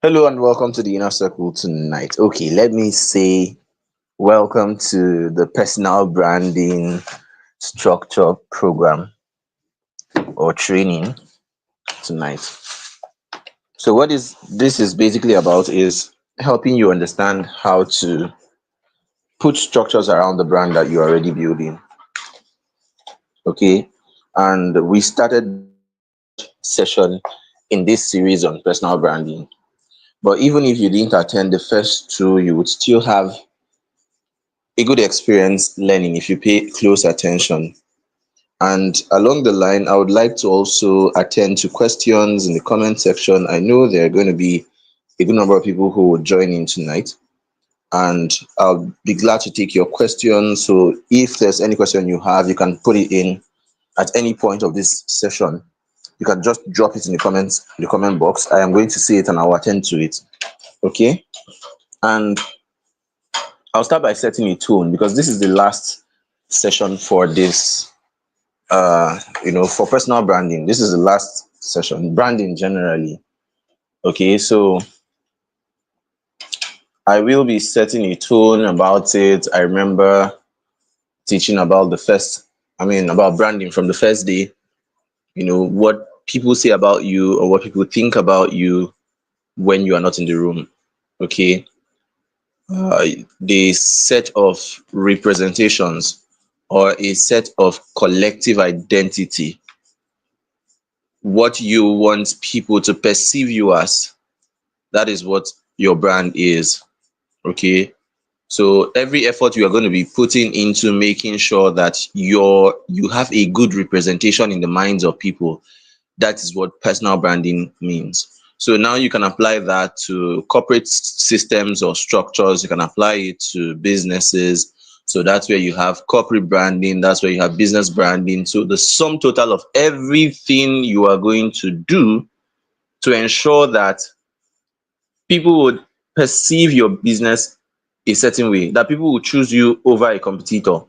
Hello and welcome to the inner circle tonight. Okay, let me say welcome to the personal branding structure program or training tonight. So what is this is basically about is helping you understand how to put structures around the brand that you're already building. Okay. And we started session in this series on personal branding. But even if you didn't attend the first two, you would still have a good experience learning if you pay close attention. And along the line, I would like to also attend to questions in the comment section. I know there are going to be a good number of people who will join in tonight, and I'll be glad to take your questions. So if there's any question you have, you can put it in at any point of this session. You can just drop it in the comment box. I am going to see it and I'll attend to it. Okay. And I'll start by setting a tone because this is the last session for this for personal branding. This is the last session. Branding generally. Okay, so I will be setting a tone about it. I remember teaching about about branding from the first day, what people say about you or what people think about you when you are not in the room. Okay. uh, the set of representations or a set of collective identity, what you want people to perceive you as. That is what your brand is. Okay. So every effort you are going to be putting into making sure that you have a good representation in the minds of people. That is what personal branding means. So now you can apply that to corporate systems or structures. You can apply it to businesses. So that's where you have corporate branding. That's where you have business branding. So the sum total of everything you are going to do to ensure that people would perceive your business a certain way, that people will choose you over a competitor,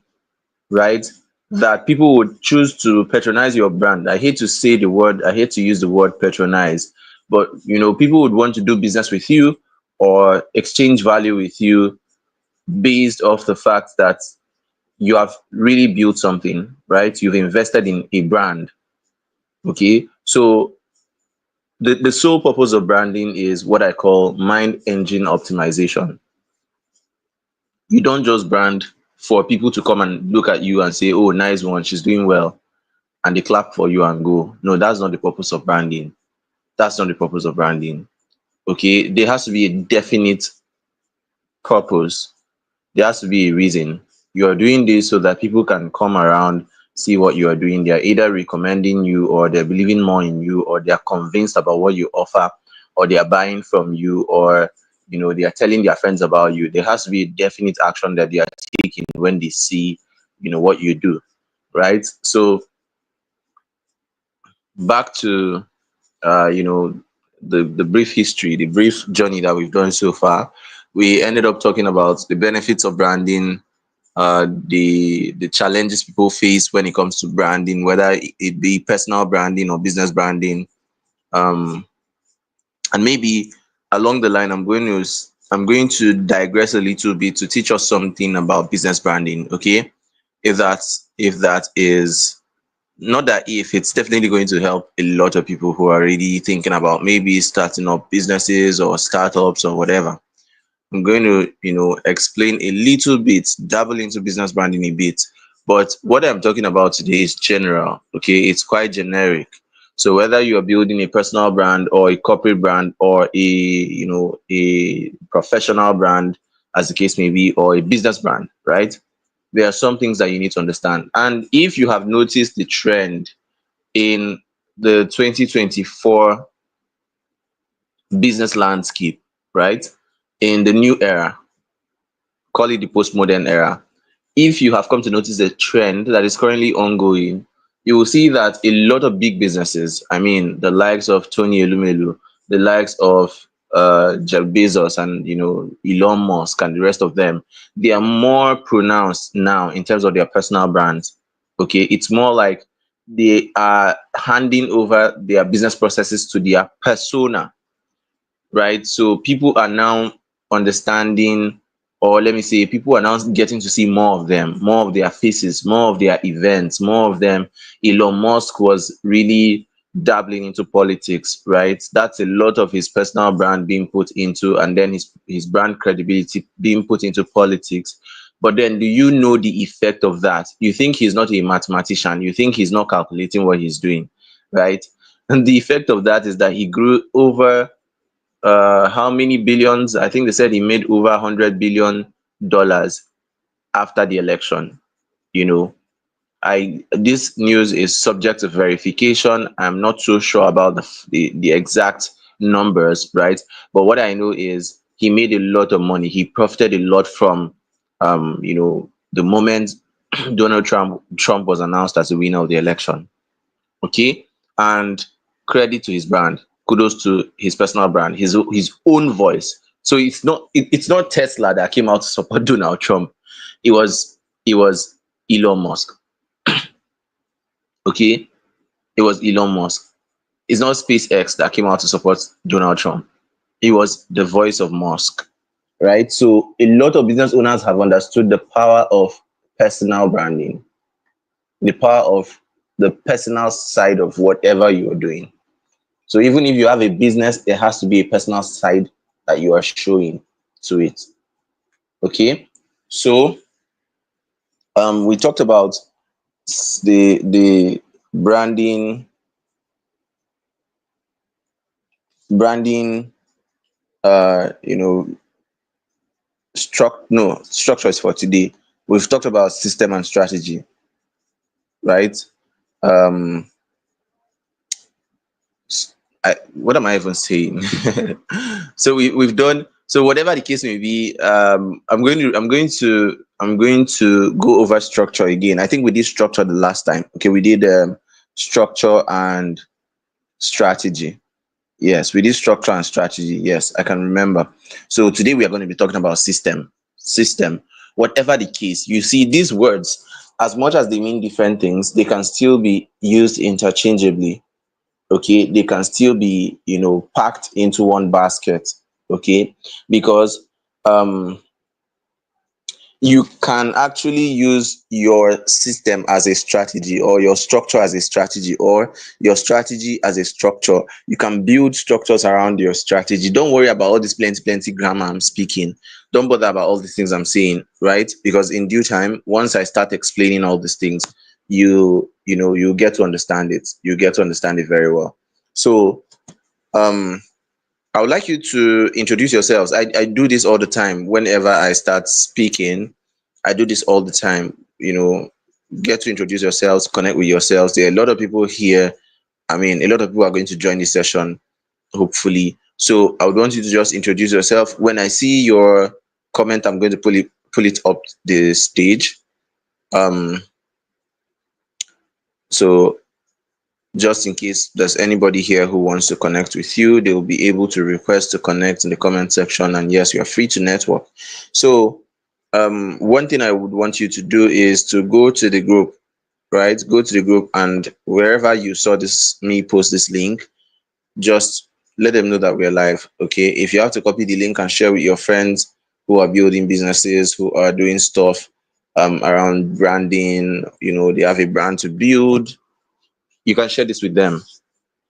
right? That people would choose to patronize your brand. I hate to use the word patronize, but people would want to do business with you or exchange value with you based off the fact that you have really built something, right? You've invested in a brand. Okay. So the sole purpose of branding is what I call mind engine optimization. You don't just brand for people to come and look at you and say, oh, nice one, she's doing well, and they clap for you and go. No, that's not the purpose of branding. That's not the purpose of branding. Okay, there has to be a definite purpose. There has to be a reason. You are doing this so that people can come around, see what you are doing. They are either recommending you, or they're believing more in you, or they are convinced about what you offer, or they are buying from you, or they are telling their friends about you. There has to be a definite action that they are taking when they see what you do, right? So back to the brief history, the brief journey that we've done so far. We ended up talking about the benefits of branding, the challenges people face when it comes to branding, whether it be personal branding or business branding. um and maybe along the line, I'm going to digress a little bit to teach us something about business branding. Okay, if that is not that if it's definitely going to help a lot of people who are already thinking about maybe starting up businesses or startups or whatever. I'm going to explain a little bit, dabble into business branding a bit, but what I'm talking about today is general. Okay, it's quite generic. So whether you are building a personal brand or a corporate brand or a professional brand, as the case may be, or a business brand, right? There are some things that you need to understand. And if you have noticed the trend in the 2024 business landscape, right? In the new era, call it the postmodern era. If you have come to notice the trend that is currently ongoing, you will see that a lot of big businesses, I mean, the likes of Tony Elumelu, the likes of Jeff Bezos and Elon Musk and the rest of them, they are more pronounced now in terms of their personal brands. Okay, it's more like they are handing over their business processes to their persona, right? So people are now understanding, or let me say, people are now getting to see more of them, more of their faces, more of their events, more of them. Elon Musk was really dabbling into politics, right? That's a lot of his personal brand being put into, and then his brand credibility being put into politics. But then, do you know the effect of that? You think he's not a mathematician, you think he's not calculating what he's doing, right? And the effect of that is that he grew over how many billions? I think they said he made over $100 billion after the election. You know, I this news is subject to verification. I'm not so sure about the exact numbers, right? But what I know is he made a lot of money. He profited a lot from the moment Donald Trump was announced as the winner of the election. Okay, and credit to his brand, kudos to his personal brand, his own voice. So it's not Tesla that came out to support Donald Trump. It was it was Elon Musk. Okay, it was Elon Musk. It's not SpaceX that came out to support Donald Trump. It was the voice of Musk, right? So a lot of business owners have understood the power of personal branding, the power of the personal side of whatever you're doing. So even if you have a business, there has to be a personal side that you are showing to it. Okay. So we talked about the branding you know structure is for today. We've talked about system and strategy, right? Um what am I even saying? So we've done, so whatever the case may be. I'm going to go over structure again. I think we did structure the last time. Okay, we did structure and strategy. Yes, we did structure and strategy. Yes, I can remember. So today we are going to be talking about system. Whatever the case, you see, these words, as much as they mean different things, they can still be used interchangeably. Okay, they can still be packed into one basket. Okay, because um you can actually use your system as a strategy, or your structure as a strategy, or your strategy as a structure. You can build structures around your strategy. Don't worry about all this plenty grammar I'm speaking. Don't bother about all these things I'm saying, right? Because in due time, once I start explaining all these things, you get to understand it. You get to understand it very well. So um I would like you to introduce yourselves. I do this all the time. Whenever I start speaking, I do this all the time. Get to introduce yourselves, connect with yourselves. There are a lot of people here. I mean, a lot of people are going to join this session, hopefully. So I would want you to just introduce yourself. When I see your comment, I'm going to pull it up the stage. Um, so just in case there's anybody here who wants to connect with you, they will be able to request to connect in the comment section. And yes, you're free to network. So one thing I would want you to do is to go to the group, right? Go to the group, and wherever you saw this me post this link, just let them know that we're live. Okay, if you have to copy the link and share with your friends who are building businesses, who are doing stuff around branding, they have a brand to build, you can share this with them.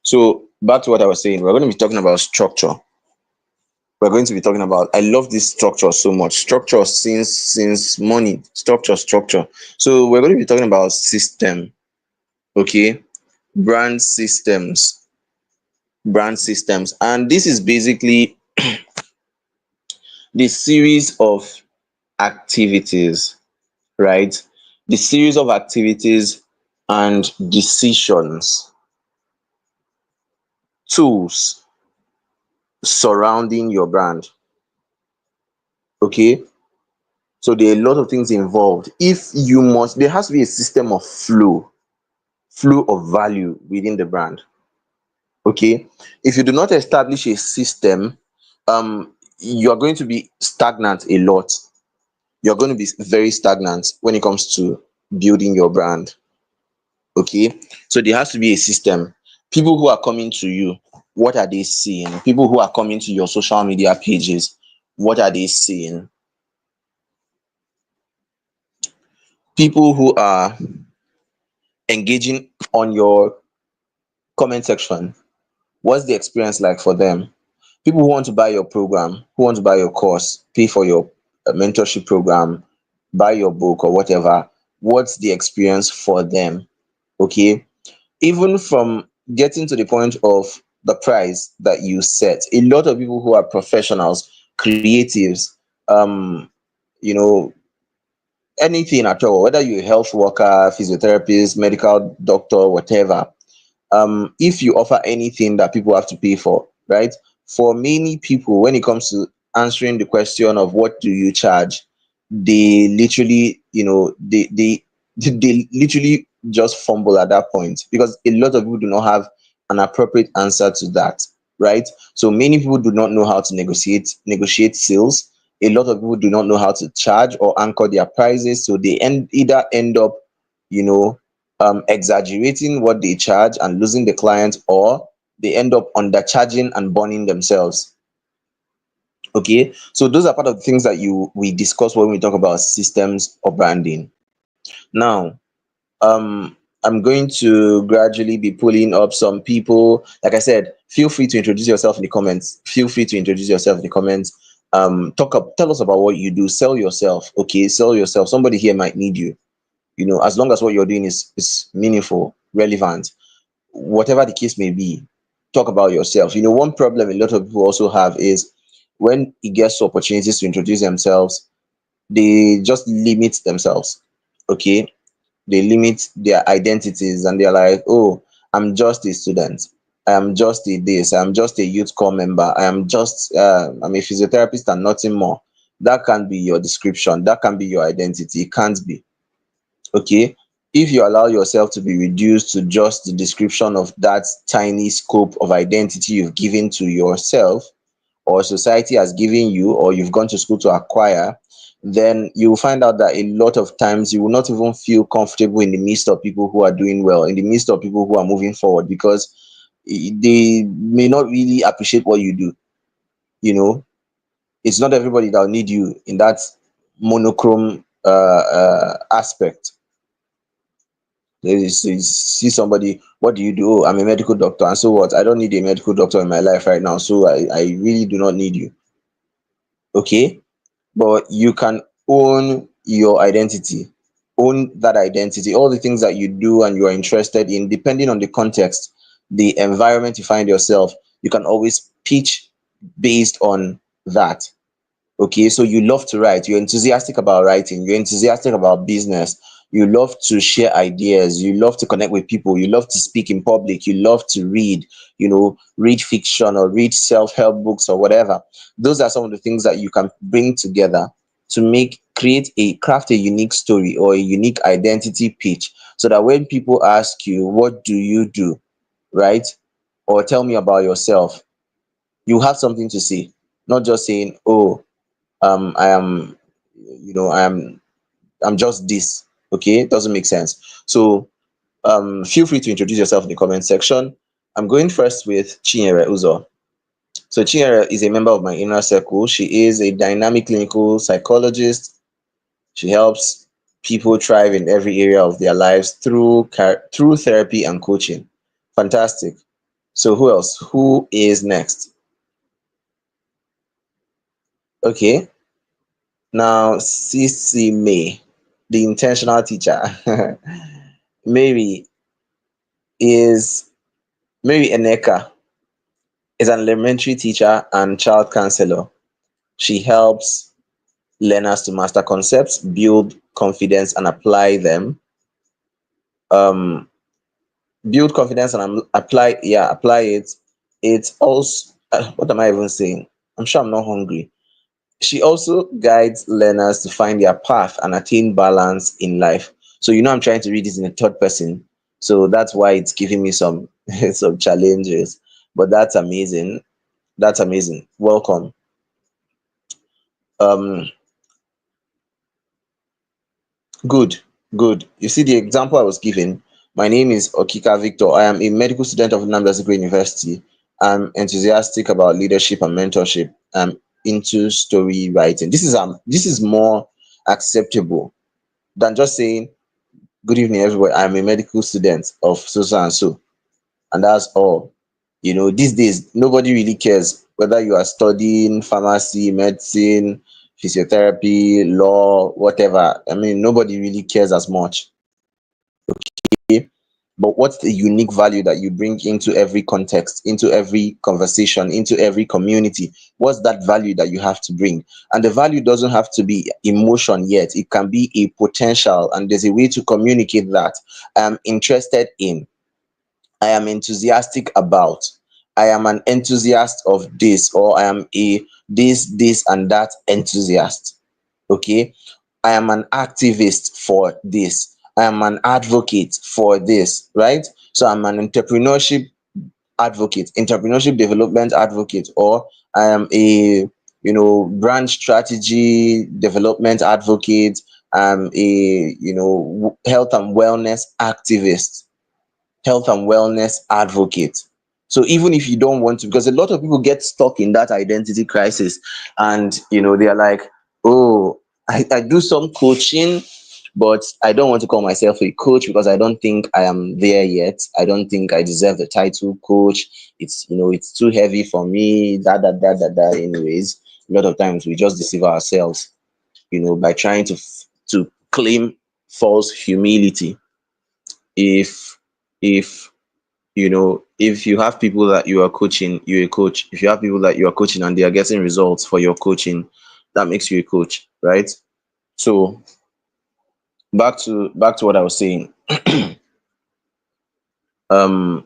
So back to what I was saying, we're going to be talking about structure. We're going to be talking about, I love this structure so much. Structure since money, structure. So we're going to be talking about system. Okay, brand systems, and this is basically the series of activities, right? The series of activities and decisions, tools surrounding your brand. Okay, so there are a lot of things involved. If you must, there has to be a system of flow of value within the brand. Okay, if you do not establish a system, you are going to be stagnant a lot. You're going to be very stagnant when it comes to building your brand. Okay, so there has to be a system. People who are coming to you, what are they seeing? People who are coming to your social media pages, what are they seeing? People who are engaging on your comment section, what's the experience like for them? People who want to buy your program, who want to buy your course, pay for your mentorship program, buy your book or whatever, what's the experience for them? Okay. Even from getting to the point of the price that you set, a lot of people who are professionals, creatives, um, you know, anything at all, whether you're a health worker, physiotherapist, medical doctor, whatever, if you offer anything that people have to pay for, right? For many people, when it comes to answering the question of what do you charge, they literally, they literally just fumble at that point because a lot of people do not have an appropriate answer to that, right? So many people do not know how to negotiate sales. A lot of people do not know how to charge or anchor their prices, so they either end up, you know, exaggerating what they charge and losing the client, or they end up undercharging and burning themselves. Okay, so those are part of the things that you we discuss when we talk about systems or branding. Now, I'm going to gradually be pulling up some people. Like I said, feel free to introduce yourself in the comments. Feel free to introduce yourself in the comments. Tell us about what you do. Sell yourself. Okay, sell yourself. Somebody here might need you. As long as what you're doing is meaningful, relevant, whatever the case may be, talk about yourself. One problem a lot of people also have is when it gets to opportunities to introduce themselves, they just limit themselves. Okay, they limit their identities and they're like, oh, I'm just a student, I'm just a this, I'm just a youth corps member, I'm a physiotherapist and nothing more. That can't be your description, that can be your identity, it can't be. Okay, if you allow yourself to be reduced to just the description of that tiny scope of identity you've given to yourself, or society has given you, or you've gone to school to acquire, then you will find out that a lot of times you will not even feel comfortable in the midst of people who are doing well, in the midst of people who are moving forward, because they may not really appreciate what you do. you know it's not everybody that will need you in that monochrome aspect. You see somebody, what do you do? Oh, I'm a medical doctor, and so what? I don't need a medical doctor in my life right now, so I really do not need you. Okay, but you can own your identity, own that identity, all the things that you do and you are interested in, depending on the context, the environment you find yourself. You can always pitch based on that. Okay, so you love to write, you're enthusiastic about writing, you're enthusiastic about business, you love to share ideas, you love to connect with people, you love to speak in public, you love to read, read fiction or read self-help books or whatever. Those are some of the things that you can bring together to craft a unique story or a unique identity pitch, so that when people ask you, what do you do, right? Or tell me about yourself, you have something to say, not just saying, oh, I am, I'm just this. Okay, it doesn't make sense. So feel free to introduce yourself in the comment section. I'm going first with Chinyere Uzo. So Chinyere is a member of my inner circle. She is a dynamic clinical psychologist. She helps people thrive in every area of their lives through therapy and coaching. Fantastic. So who else? Who is next? Okay, now CC May, the intentional teacher. Mary is Mary Eneka is an elementary teacher and child counselor. She helps learners to master concepts, build confidence, and apply them. Um, Build confidence and apply it. It's also what am I even saying? I'm sure I'm not hungry. She also guides learners to find their path and attain balance in life. So I'm trying to read this in a third person. So that's why it's giving me some some challenges. But that's amazing. That's amazing. Welcome. Um, good, good. You see the example I was given. My name is Okika Victor. I am a medical student of Nnamdi Azikiwe University. I'm enthusiastic about leadership and mentorship. I'm into story writing. This is more acceptable than just saying, "Good evening, everybody. I'm a medical student of so so and so," and that's all. These days nobody really cares whether you are studying pharmacy, medicine, physiotherapy, law, whatever. I mean, nobody really cares as much. Okay, but what's the unique value that you bring into every context, into every conversation, into every community? What's that value that you have to bring? And the value doesn't have to be emotion yet, it can be a potential, and there's a way to communicate that. I'm interested in, I am enthusiastic about, I am an enthusiast of this, or I am a this and that enthusiast. Okay. I am an activist for this. I am an advocate for this, right? So I'm an entrepreneurship development advocate, or I am a brand strategy development advocate. I'm a health and wellness activist, health and wellness advocate. So even if you don't want to, because a lot of people get stuck in that identity crisis, and they are like, "Oh, I do some coaching, but I don't want to call myself a coach because I don't think I am there yet. I don't think I deserve the title coach. It's too heavy for me." That. Anyways, a lot of times we just deceive ourselves, by trying to claim false humility. If if you have people that you are coaching, you're a coach. If you have people that you are coaching and they are getting results for your coaching, that makes you a coach, right? So back to what I was saying. um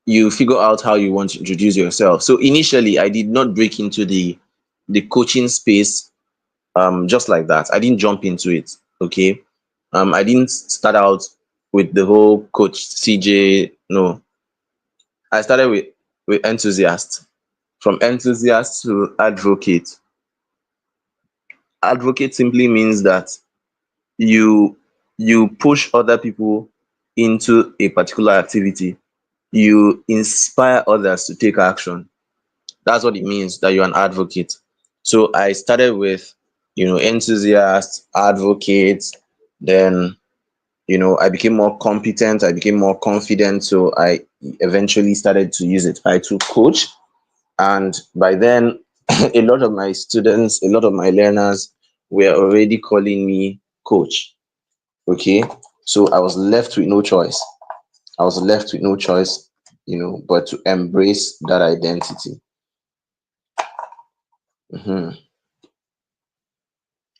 you figure out how you want to introduce yourself. So initially I did not break into the coaching space just like that. I didn't jump into it. Okay. I didn't start out with the whole coach CJ. No, I started with enthusiast. From enthusiast to advocate. Advocate simply means that you you push other people into a particular activity. You inspire others to take action. That's what it means that you're an advocate. So I started with enthusiast, advocate, then I became more competent, I became more confident, so I eventually started to use it. I took coach, and by then a lot of my students, a lot of my learners were already calling me coach. Okay, so I was left with no choice. I was left with no choice, but to embrace that identity. Mhm.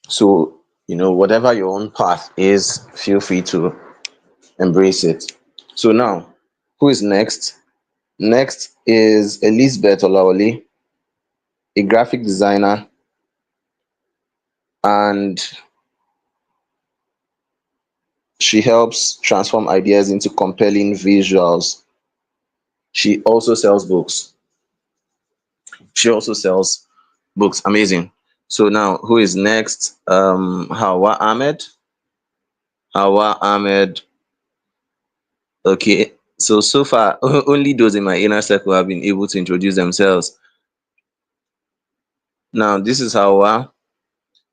So whatever your own path is, feel free to embrace it. So now, who is next? Next is Elizabeth Olawale, a graphic designer, and she helps transform ideas into compelling visuals. She also sells books. She also sells books. Amazing. So now, who is next? Hawa Ahmed. Hawa Ahmed. Okay. So far, only those in my inner circle have been able to introduce themselves. Now, this is Hawa.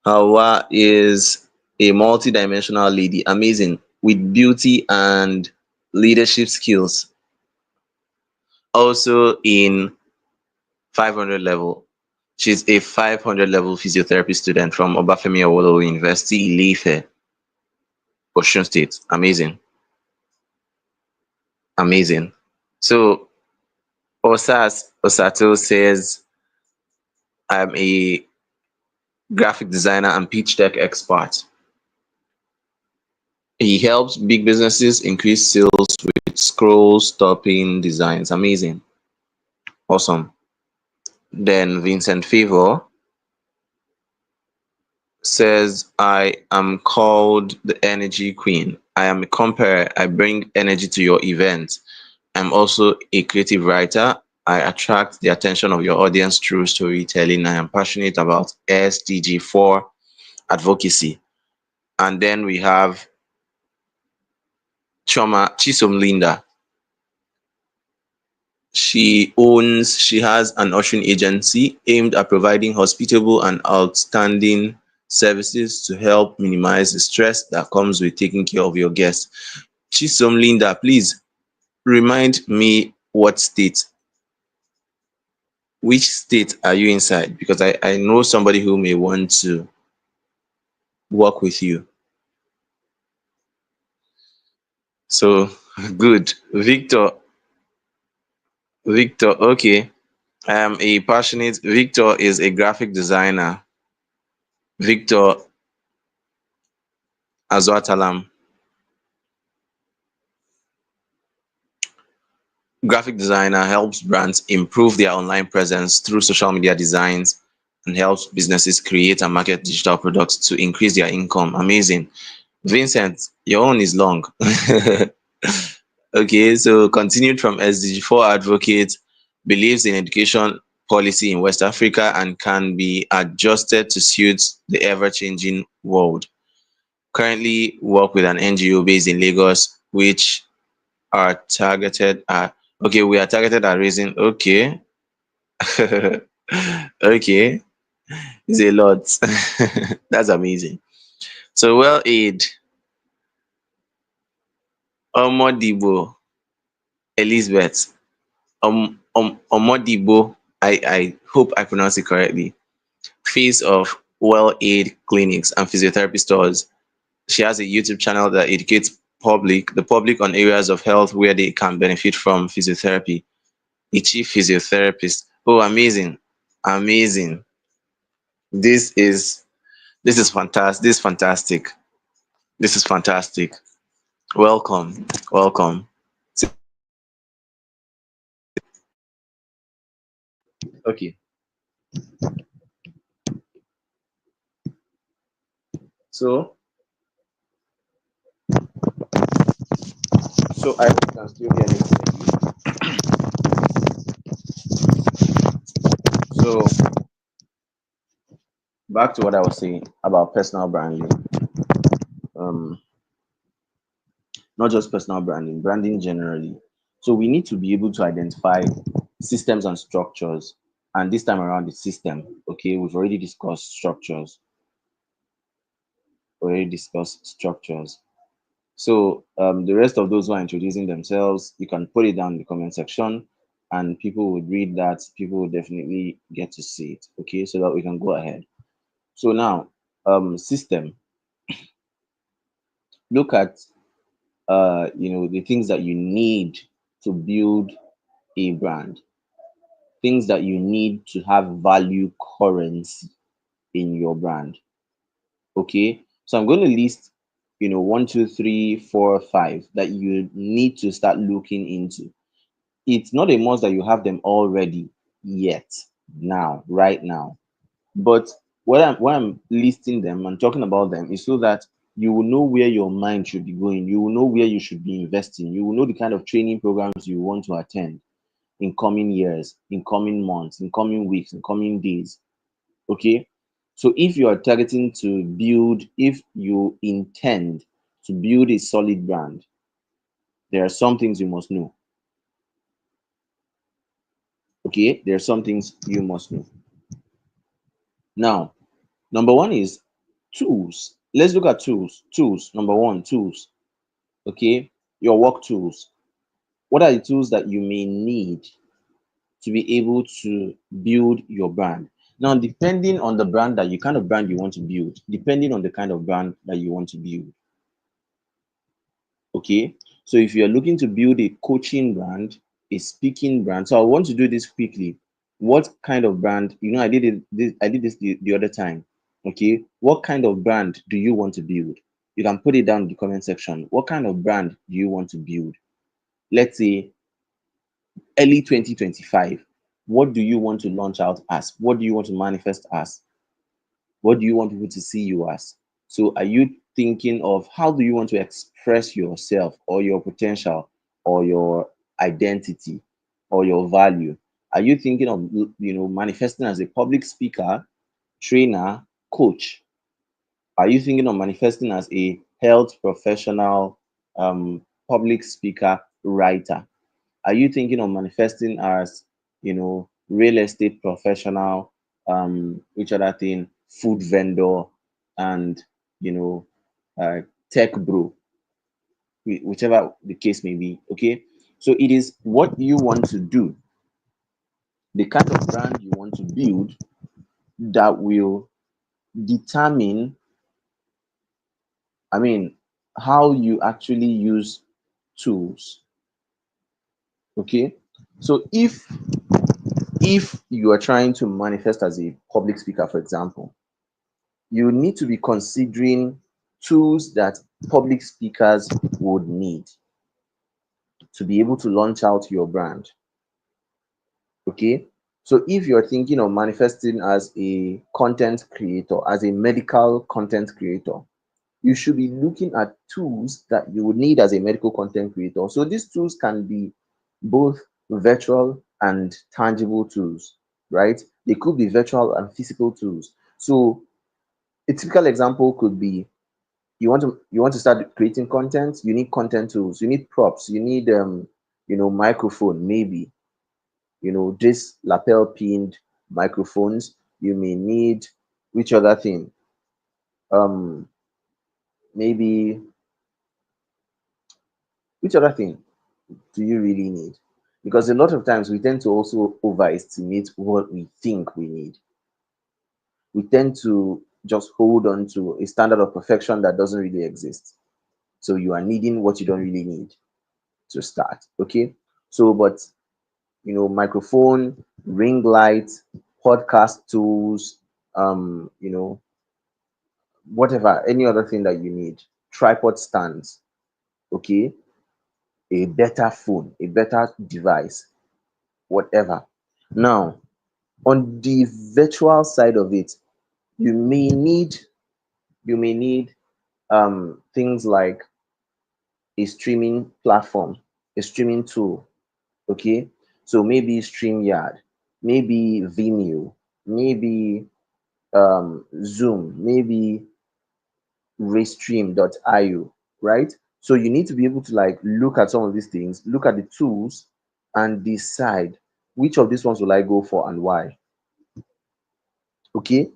Hawa is a multi-dimensional lady, amazing, with beauty and leadership skills. Also in 500 level. She's a 500 level physiotherapy student from Obafemi Awolowo University, Ile-Ife, Osun State. Amazing, amazing. So Osato says, "I'm a graphic designer and pitch deck expert. He helps big businesses increase sales with scroll stopping designs." Amazing. Awesome. Then Vincent Favor says, "I am called the energy queen. I am a compere. I bring energy to your event. I'm also a creative writer. I attract the attention of your audience through storytelling. I am passionate about SDG4 advocacy." And then we have Choma Chisom Linda. She has an ushering agency aimed at providing hospitable and outstanding services to help minimize the stress that comes with taking care of your guests. Chisom Linda, please remind me which state are you inside? Because I know somebody who may want to work with you. So good. Victor, okay. I am a passionate Victor is a graphic designer. Victor Azwatalam. Graphic designer helps brands improve their online presence through social media designs and helps businesses create and market digital products to increase their income. Amazing. Vincent, your own is long. Okay, so continued from SDG4 advocate believes in education policy in West Africa and can be adjusted to suit the ever-changing world. Currently work with an NGO based in Lagos, which are targeted at okay, we are targeted at raising okay. Okay, it's a lot. That's amazing. So well aid, Omodibo, Elizabeth, Omodibo, I hope I pronounce it correctly. Face of well aid clinics and physiotherapy stores. She has a YouTube channel that educates the public on areas of health where they can benefit from physiotherapy. A chief physiotherapist. Oh, amazing. Amazing. This is this is fantastic. This is fantastic. This is fantastic. Welcome. Welcome. Okay. So I hope you can still hear me clearly. So back to what I was saying about personal branding. Um, not just personal branding, branding generally. So we need to be able to identify systems and structures. And this time around, the system. Okay, we've already discussed structures. Already discussed structures. So the rest of those who are introducing themselves, you can put it down in the comment section, and people would read that. People will definitely get to see it. Okay, so that we can go ahead. So now, system. Look at the things that you need to build a brand, things that you need to have value currency in your brand. Okay, so I'm going to list, one, two, three, four, five that you need to start looking into. It's not a must that you have them already yet, now, right now. But what I'm listing them and talking about them is so that you will know where your mind should be going. You will know where you should be investing. You will know the kind of training programs you want to attend in coming years, in coming months, in coming weeks, in coming days. Okay. So if you are targeting to build, if you intend to build a solid brand, there are some things you must know. Okay. There are some things you must know. Now, number one is tools. Let's look at tools. Tools. Number one, tools. Okay. Your work tools. What are the tools that you may need to be able to build your brand? Now, depending on the brand that you kind of brand you want to build, depending on the kind of brand that you want to build. Okay. So if you're looking to build a coaching brand, a speaking brand, so I want to do this quickly. What kind of brand? I did this the other time. Okay. What kind of brand do you want to build? You can put it down in the comment section. What kind of brand do you want to build? Let's say early 2025. What do you want to launch out as? What do you want to manifest as? What do you want people to see you as? So are you thinking of how do you want to express yourself or your potential or your identity or your value? Are you thinking of manifesting as a public speaker, trainer, coach? Are you thinking of manifesting as a health professional, public speaker, writer? Are you thinking of manifesting as, real estate professional, which other thing, food vendor, and, you know, tech bro, whichever the case may be. Okay. So it is what you want to do, the kind of brand you want to build, that will determine, I mean, how you actually use tools. Okay. So if you are trying to manifest as a public speaker, for example, you need to be considering tools that public speakers would need to be able to launch out your brand. Okay. So if you're thinking of manifesting as a content creator, as a medical content creator, you should be looking at tools that you would need as a medical content creator. So these tools can be both virtual and tangible tools, right? They could be virtual and physical tools. So a typical example could be, you want to start creating content, you need content tools, you need props, you need microphone, maybe, this lapel pinned microphones. You may need, which other thing? Maybe, which other thing do you really need? Because a lot of times we tend to also overestimate what we think we need. We tend to just hold on to a standard of perfection that doesn't really exist. So you are needing what you don't really need to start. Okay. So, but microphone, ring light, podcast tools, whatever, any other thing that you need, tripod stands, okay, a better phone, a better device, whatever. Now, on the virtual side of it, you may need you may need things like a streaming platform, a streaming tool. Okay. So maybe StreamYard, maybe Vimeo, maybe Zoom, maybe Restream.io, right? So you need to be able to like look at some of these things, look at the tools, and decide which of these ones will I go for and why. Okay.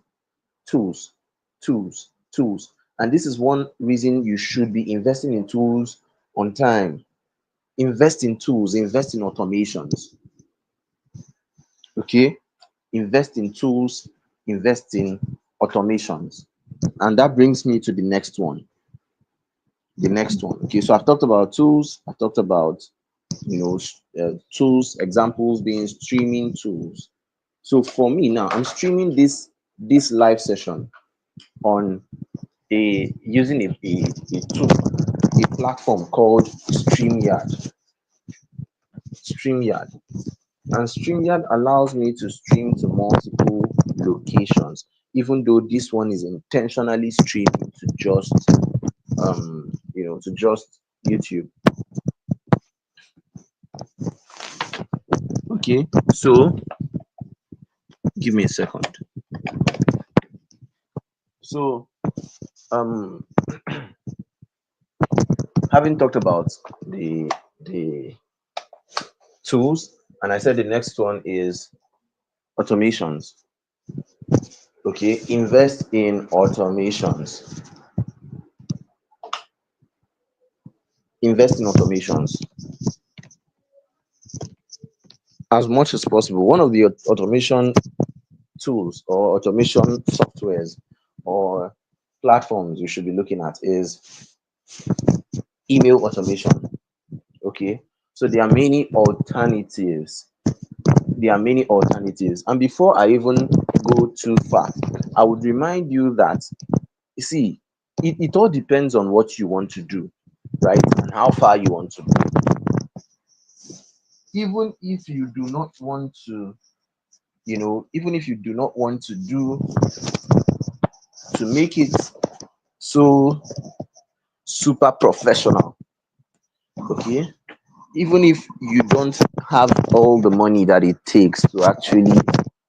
Tools, tools, tools. And this is one reason you should be investing in tools on time. Invest in tools, invest in automations. Okay. Invest in tools, invest in automations. And that brings me to the next one. The next one. Okay. So I've talked about tools, I've talked about, tools, examples being streaming tools. So for me now, I'm streaming this live session on a using a tool, a platform called StreamYard. StreamYard. And StreamYard allows me to stream to multiple locations, even though this one is intentionally streaming to just YouTube. Okay, so give me a second. So um having talked about the tools, and I said the next one is automations. Okay, invest in automations. Invest in automations as much as possible. One of the automation tools or automation softwares or platforms you should be looking at is email automation. Okay, so there are many alternatives. There are many alternatives. And before I even go too far, I would remind you that, you see, it all depends on what you want to do, right? And how far you want to go. Even if you do not want to, even if you do not want to do to make it so super professional, okay, even if you don't have all the money that it takes to actually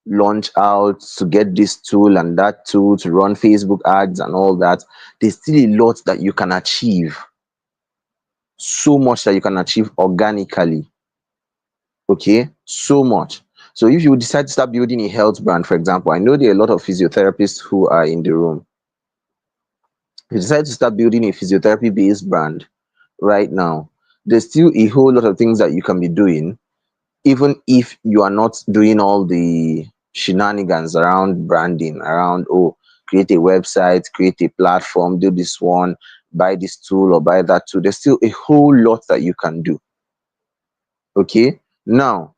launch out, to get this tool and that tool, to run Facebook ads and all that, there's still a lot that you can achieve. So much that you can achieve organically. Okay, so much. So if you decide to start building a health brand, for example, I know there are a lot of physiotherapists who are in the room. If you decide to start building a physiotherapy based brand right now, there's still a whole lot of things that you can be doing, even if you are not doing all the shenanigans around branding, around, oh, create a website, create a platform, do this one, buy this tool or buy that tool. There's still a whole lot that you can do. Okay. Now,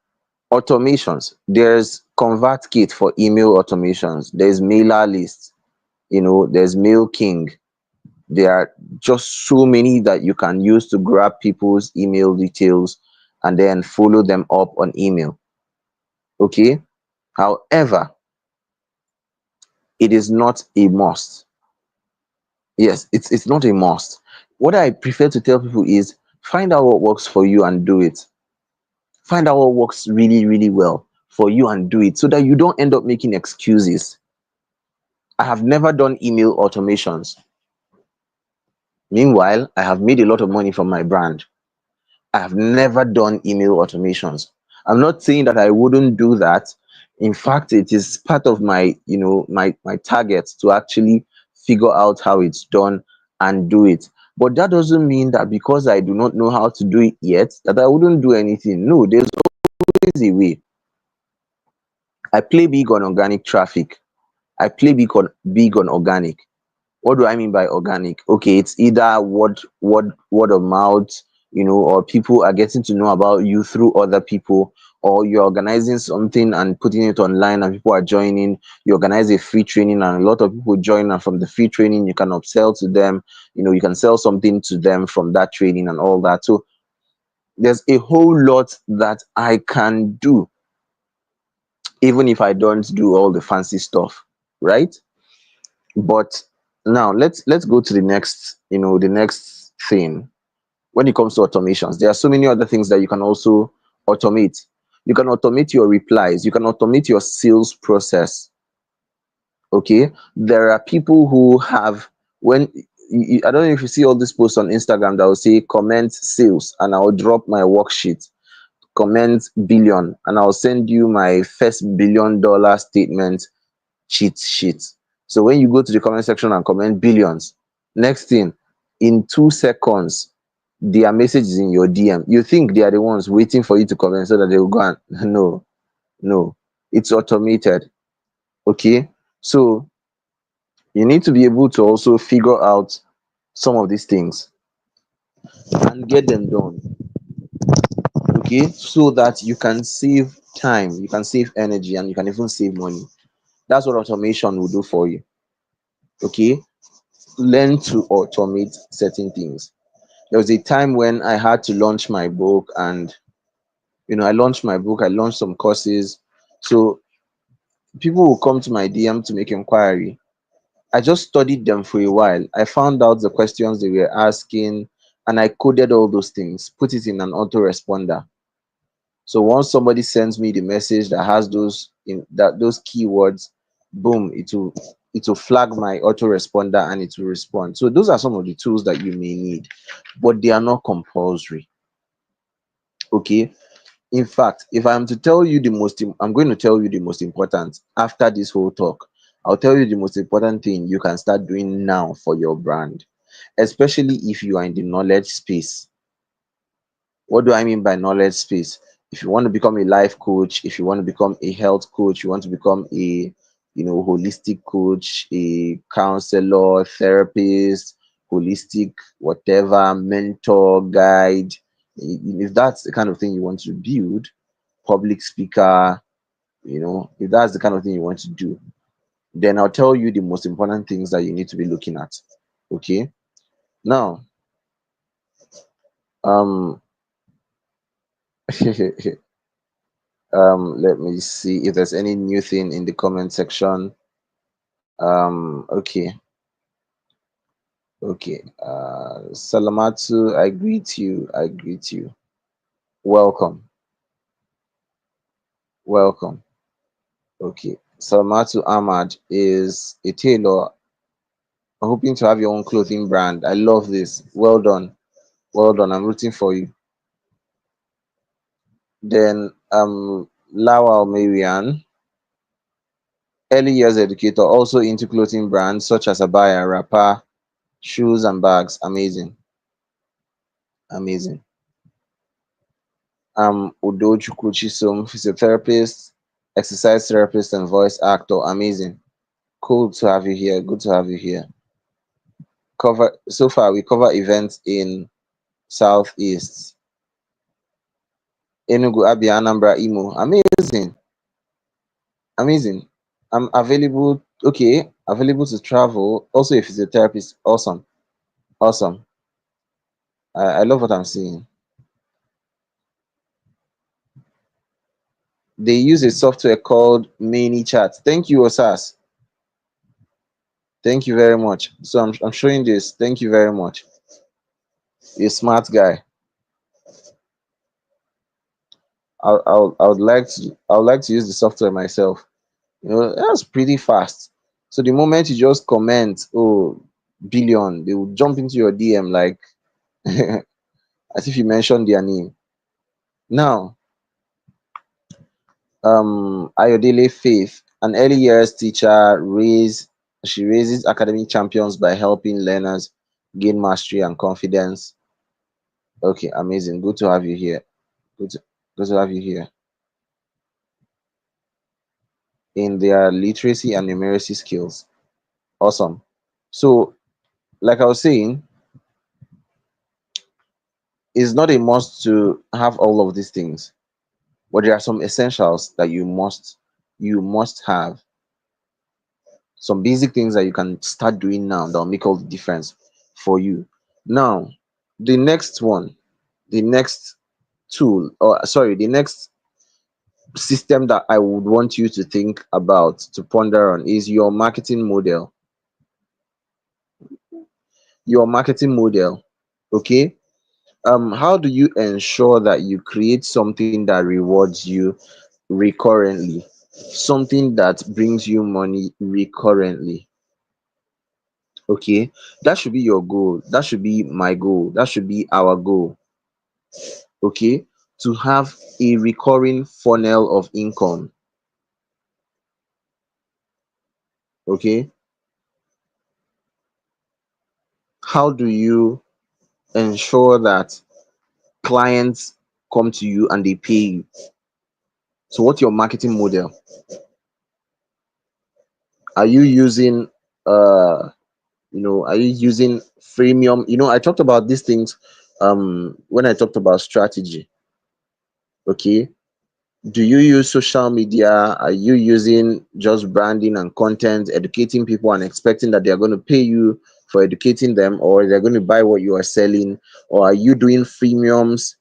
automations. There's ConvertKit for email automations. There's mailer list. There's Mail King. There are just so many that you can use to grab people's email details and then follow them up on email. Okay. However, it is not a must. Yes, it's not a must. What I prefer to tell people is find out what works for you and do it. Find out what works really, really well for you and do it so that you don't end up making excuses. I have never done email automations. Meanwhile, I have made a lot of money from my brand. I have never done email automations. I'm not saying that I wouldn't do that. In fact, it is part of my target to actually figure out how it's done and do it. But that doesn't mean that because I do not know how to do it yet, that I wouldn't do anything. No, there's always a way. I play big on organic traffic. I play big on organic. What do I mean by organic? Okay, it's either word of mouth, or people are getting to know about you through other people, or you're organizing something and putting it online and people are joining. You organize a free training and a lot of people join, and from the free training you can upsell to them. You can sell something to them from that training and all that. So there's a whole lot that I can do, even if I don't do all the fancy stuff, right? But now let's go to the next thing. When it comes to automations, there are so many other things that you can also automate. You can automate your replies, you can automate your sales process. Okay, there are people who have, when I don't know if you see all these posts on Instagram that will say comment sales, and I'll drop my worksheet, comment billion, and I'll send you my first $1 billion statement cheat sheet. So when you go to the comment section and comment billions, next thing, in 2 seconds, their message is in your DM. You think they are the ones waiting for you to comment so that they will go and no, no, it's automated. Okay. So you need to be able to also figure out some of these things and get them done. Okay. So that you can save time, you can save energy, and you can even save money. That's what automation will do for you. Okay. Learn to automate certain things. There was a time when I had to launch my book, and I launched my book, I launched some courses. So people will come to my DM to make inquiry. I just studied them for a while. I found out the questions they were asking, and I coded all those things, put it in an autoresponder. So once somebody sends me the message that has those keywords, boom, it will flag my autoresponder and it will respond. So those are some of the tools that you may need, but they are not compulsory. Okay. In fact, if I'm to tell you I'm going to tell you the most important after this whole talk. I'll tell you the most important thing you can start doing now for your brand, especially if you are in the knowledge space. What do I mean by knowledge space? If you want to become a life coach, if you want to become a health coach, you want to become a holistic coach, a counselor, therapist, holistic, whatever, mentor, guide. If that's the kind of thing you want to build, public speaker, if that's the kind of thing you want to do, then I'll tell you the most important things that you need to be looking at. Okay. Now, um, let me see if there's any new thing in the comment section. Okay, okay. Salamatu, I greet you. I greet you. Welcome, welcome. Okay, Salamatu Ahmad is a tailor hoping to have your own clothing brand. I love this. Well done, well done. I'm rooting for you. Then Lawal Marian, early years educator, also into clothing brands such as Abaya, Rapper, shoes and bags. Amazing, amazing. Udochukwu Chisom, physiotherapist, exercise therapist, and voice actor. Amazing. Cool to have you here. Good to have you here. Cover so far we cover events in Southeast, Enugu, Abia, Anambra, Imo. Amazing, amazing. I'm available. Okay, available to travel. Also a physiotherapist. Awesome, awesome. I love what I'm seeing. They use a software called ManyChat. Thank you, Osas. Thank you very much. So I'm showing this. Thank you very much. You're a smart guy. I would like to use the software myself. You know, that's pretty fast. So the moment you just comment, oh, billion, they will jump into your DM like as if you mentioned their name. Now, Ayodele Faith, an early years teacher, she raises academic champions by helping learners gain mastery and confidence. Okay, amazing. Good to have you here. Good to, good to have you here. In their literacy and numeracy skills. Awesome. So, like I was saying, it's not a must to have all of these things, but there are some essentials that you must have. Some basic things that you can start doing now that will make all the difference for you. Now, the next one, the next tool, or sorry, the next system that I would want you to think about to ponder on is your marketing model. Your marketing model. Okay. How do you ensure that you create something that rewards you recurrently, something that brings you money recurrently? Okay, that should be your goal, that should be my goal, that should be our goal. Okay, to have a recurring funnel of income. Okay, how do you ensure that clients come to you and they pay you? So what's your marketing model? Are you using are you using freemium? I talked about these things when I talked about strategy. Okay, do you use social media? Are you using just branding and content, educating people and expecting that they are going to pay you for educating them, or they're going to buy what you are selling? Or are you doing freemiums,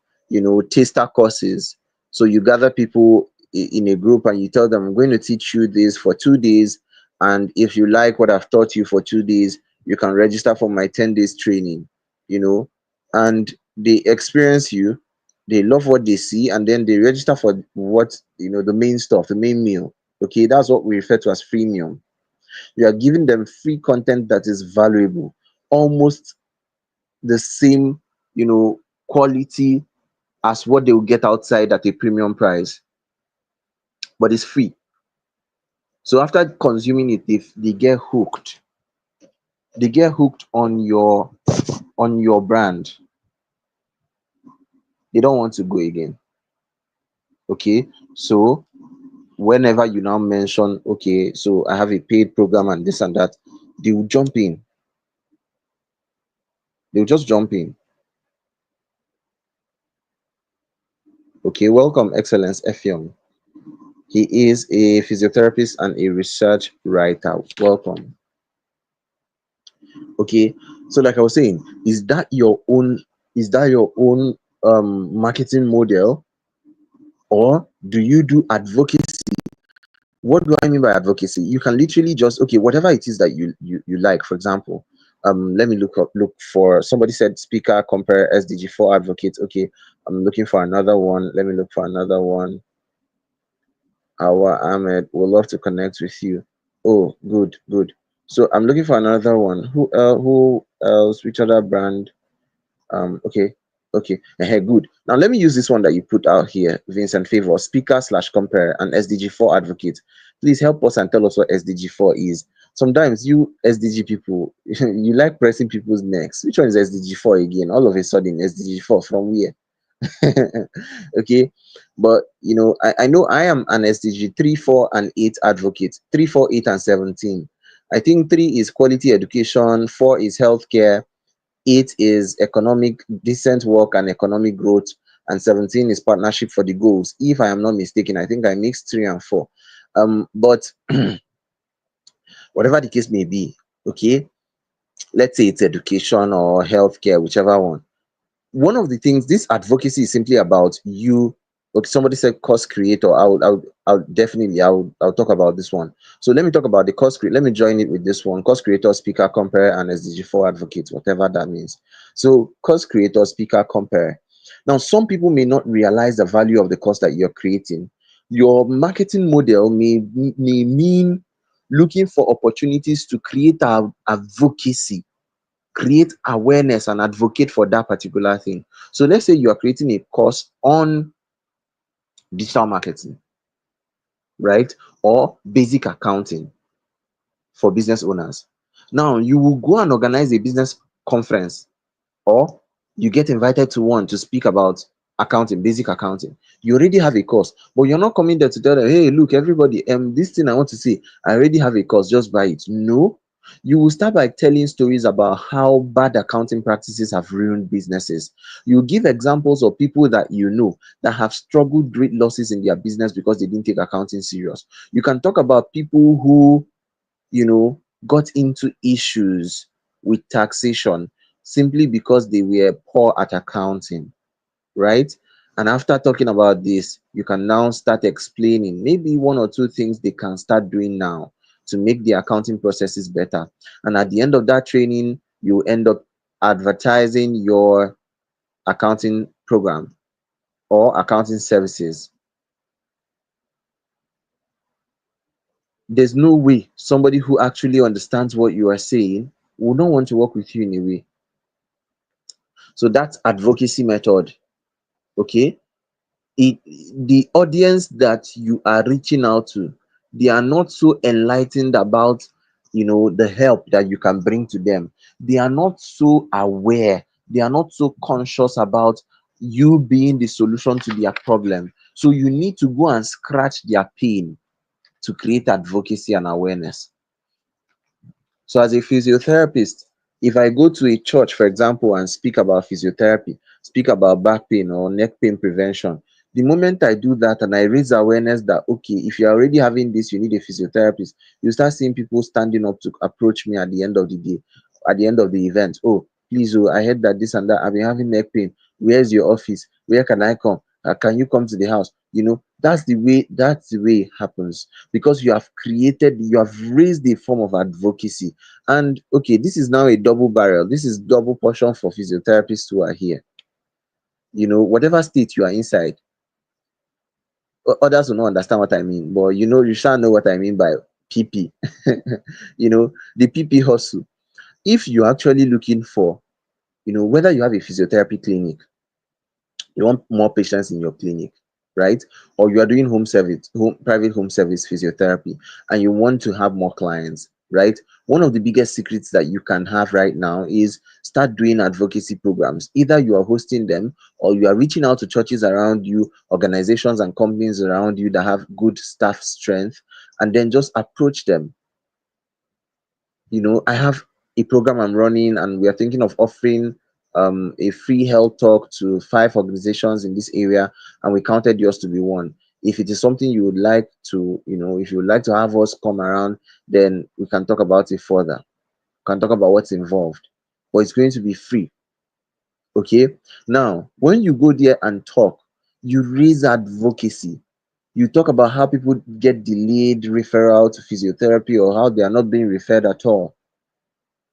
taster courses? So you gather people in a group and you tell them, I'm going to teach you this for 2 days. And if you like what I've taught you for 2 days, you can register for my 10 days training, you know, and they experience you, they love what they see, and then they register for the main stuff, the main meal. Okay, that's what we refer to as freemium. You are giving them free content that is valuable, almost the same quality as what they will get outside at a premium price, but it's free. So after consuming it, they get hooked. They get hooked on your brand. They don't want to go again. Okay, so whenever you now mention, okay, so I have a paid program and this and that, they will jump in. They'll just jump in. Okay, welcome, Excellence Effiong. He is a physiotherapist and a research writer. Welcome. Okay, so like I was saying, is that your own marketing model, or do you do advocacy? What do I mean by advocacy? You can literally just, okay, whatever it is that you like. For example, let me look for, somebody said speaker compare SDG4 advocate. Okay, I'm looking for another one. Let me look for another one. Our Ahmed would love to connect with you. Oh, good, good. So I'm looking for another one. Who else? Which other brand? Okay. Okay, good. Now let me use this one that you put out here, Vincent Favor, speaker slash compare and SDG4 advocate. Please help us and tell us what SDG4 is. Sometimes you SDG people, you like pressing people's necks. Which one is SDG4 again? All of a sudden, SDG4 from where? Okay, but I know I am an SDG 3, 4, and 8 advocate. 3, 4, 8, and 17. I think 3 is quality education, 4 is healthcare, 8 is economic decent work and economic growth, and 17 is partnership for the goals. If I am not mistaken, I think I mixed 3 and 4. But whatever the case may be, okay, let's say it's education or healthcare, whichever one of the things, this advocacy is simply about you. Okay, somebody said course creator. I would definitely, I'll talk about this one. So let me talk about the course creator. Let me join it with this one: course creator, speaker, compare, and SDG4 advocate, whatever that means. So course creator, speaker, compare. Now, some people may not realize the value of the course that you're creating. Your marketing model may mean looking for opportunities to create advocacy, create awareness, and advocate for that particular thing. So let's say you are creating a course on digital marketing, right? Or basic accounting for business owners. Now you will go and organize a business conference, or you get invited to one to speak about accounting, basic accounting. You already have a course, but you're not coming there to tell them, hey, look, everybody, this thing I want to say, I already have a course, just buy it. No, you will start by telling stories about how bad accounting practices have ruined businesses. You give examples of people that you know that have struggled great losses in their business because they didn't take accounting serious. You can talk about people who got into issues with taxation simply because they were poor at accounting, right? And after talking about this, you can now start explaining maybe one or two things they can start doing now to make the accounting processes better. And at the end of that training, you end up advertising your accounting program or accounting services. There's no way somebody who actually understands what you are saying will not want to work with you in a way. So that's advocacy method. Okay. The audience that you are reaching out to, they are not so enlightened about the help that you can bring to them. They are not so aware, they are not so conscious about you being the solution to their problem. So you need to go and scratch their pain to create advocacy and awareness. So, as a physiotherapist, if I go to a church, for example, and speak about physiotherapy, speak about back pain or neck pain prevention, the moment I do that and I raise awareness that, okay, if you're already having this, you need a physiotherapist, you start seeing people standing up to approach me at the end of the day, at the end of the event. Oh, please, oh, I heard that this and that, I've been having neck pain. Where's your office? Where can I come? Can you come to the house? That's the way it happens, because you have raised a form of advocacy. And okay, this is now a double barrel. This is double portion for physiotherapists who are here. Whatever state you are inside, others will not understand what I mean, but you shall know what I mean by PP. The PP hustle. If you're actually looking for, whether you have a physiotherapy clinic, you want more patients in your clinic, right? Or you are doing private home service physiotherapy, and you want to have more clients, right? One of the biggest secrets that you can have right now is start doing advocacy programs. Either you are hosting them, or you are reaching out to churches around you, organizations and companies around you that have good staff strength, and then just approach them. I have a program I'm running, and we are thinking of offering a free health talk to 5 organizations in this area, and we counted yours to be one. If it is something you would like to, if you would like to have us come around, then we can talk about it further. We can talk about what's involved, but it's going to be free. Okay. Now, when you go there and talk, you raise advocacy. You talk about how people get delayed referral to physiotherapy, or how they are not being referred at all,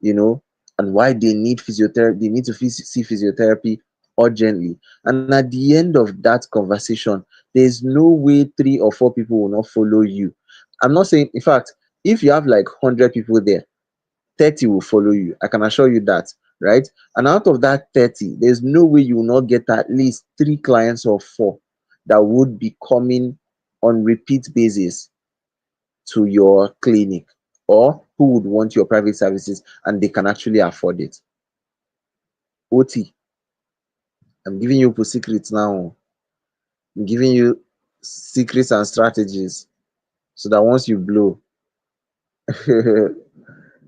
you know, and why they need physiotherapy, they need to see physiotherapy urgently. And at the end of that conversation, there's no way 3 or 4 people will not follow you. I'm not saying, in fact, if you have like 100 people there, 30 will follow you. I can assure you that. right? And out of that 30, there's no way you will not get at least three clients or four that would be coming on repeat basis to your clinic, or who would want your private services and they can actually afford it. OT, I'm giving you secrets now. I'm giving you secrets and strategies so that once you blow,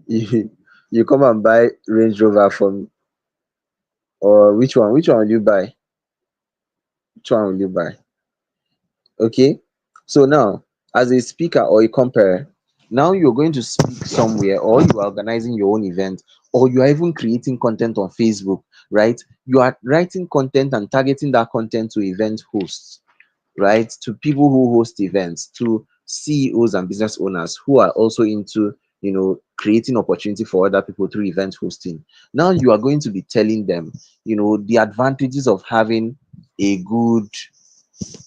you, you come and buy Range Rover from, or which one? Which one will you buy? Which one will you buy? Okay. So now, as a speaker or a compere, now you're going to speak somewhere, or you are organizing your own event, or you are even creating content on Facebook, right? You are writing content and targeting that content to event hosts, right? To people who host events, to CEOs and business owners who are also into, creating opportunity for other people through event hosting. Now you are going to be telling them, the advantages of having a good,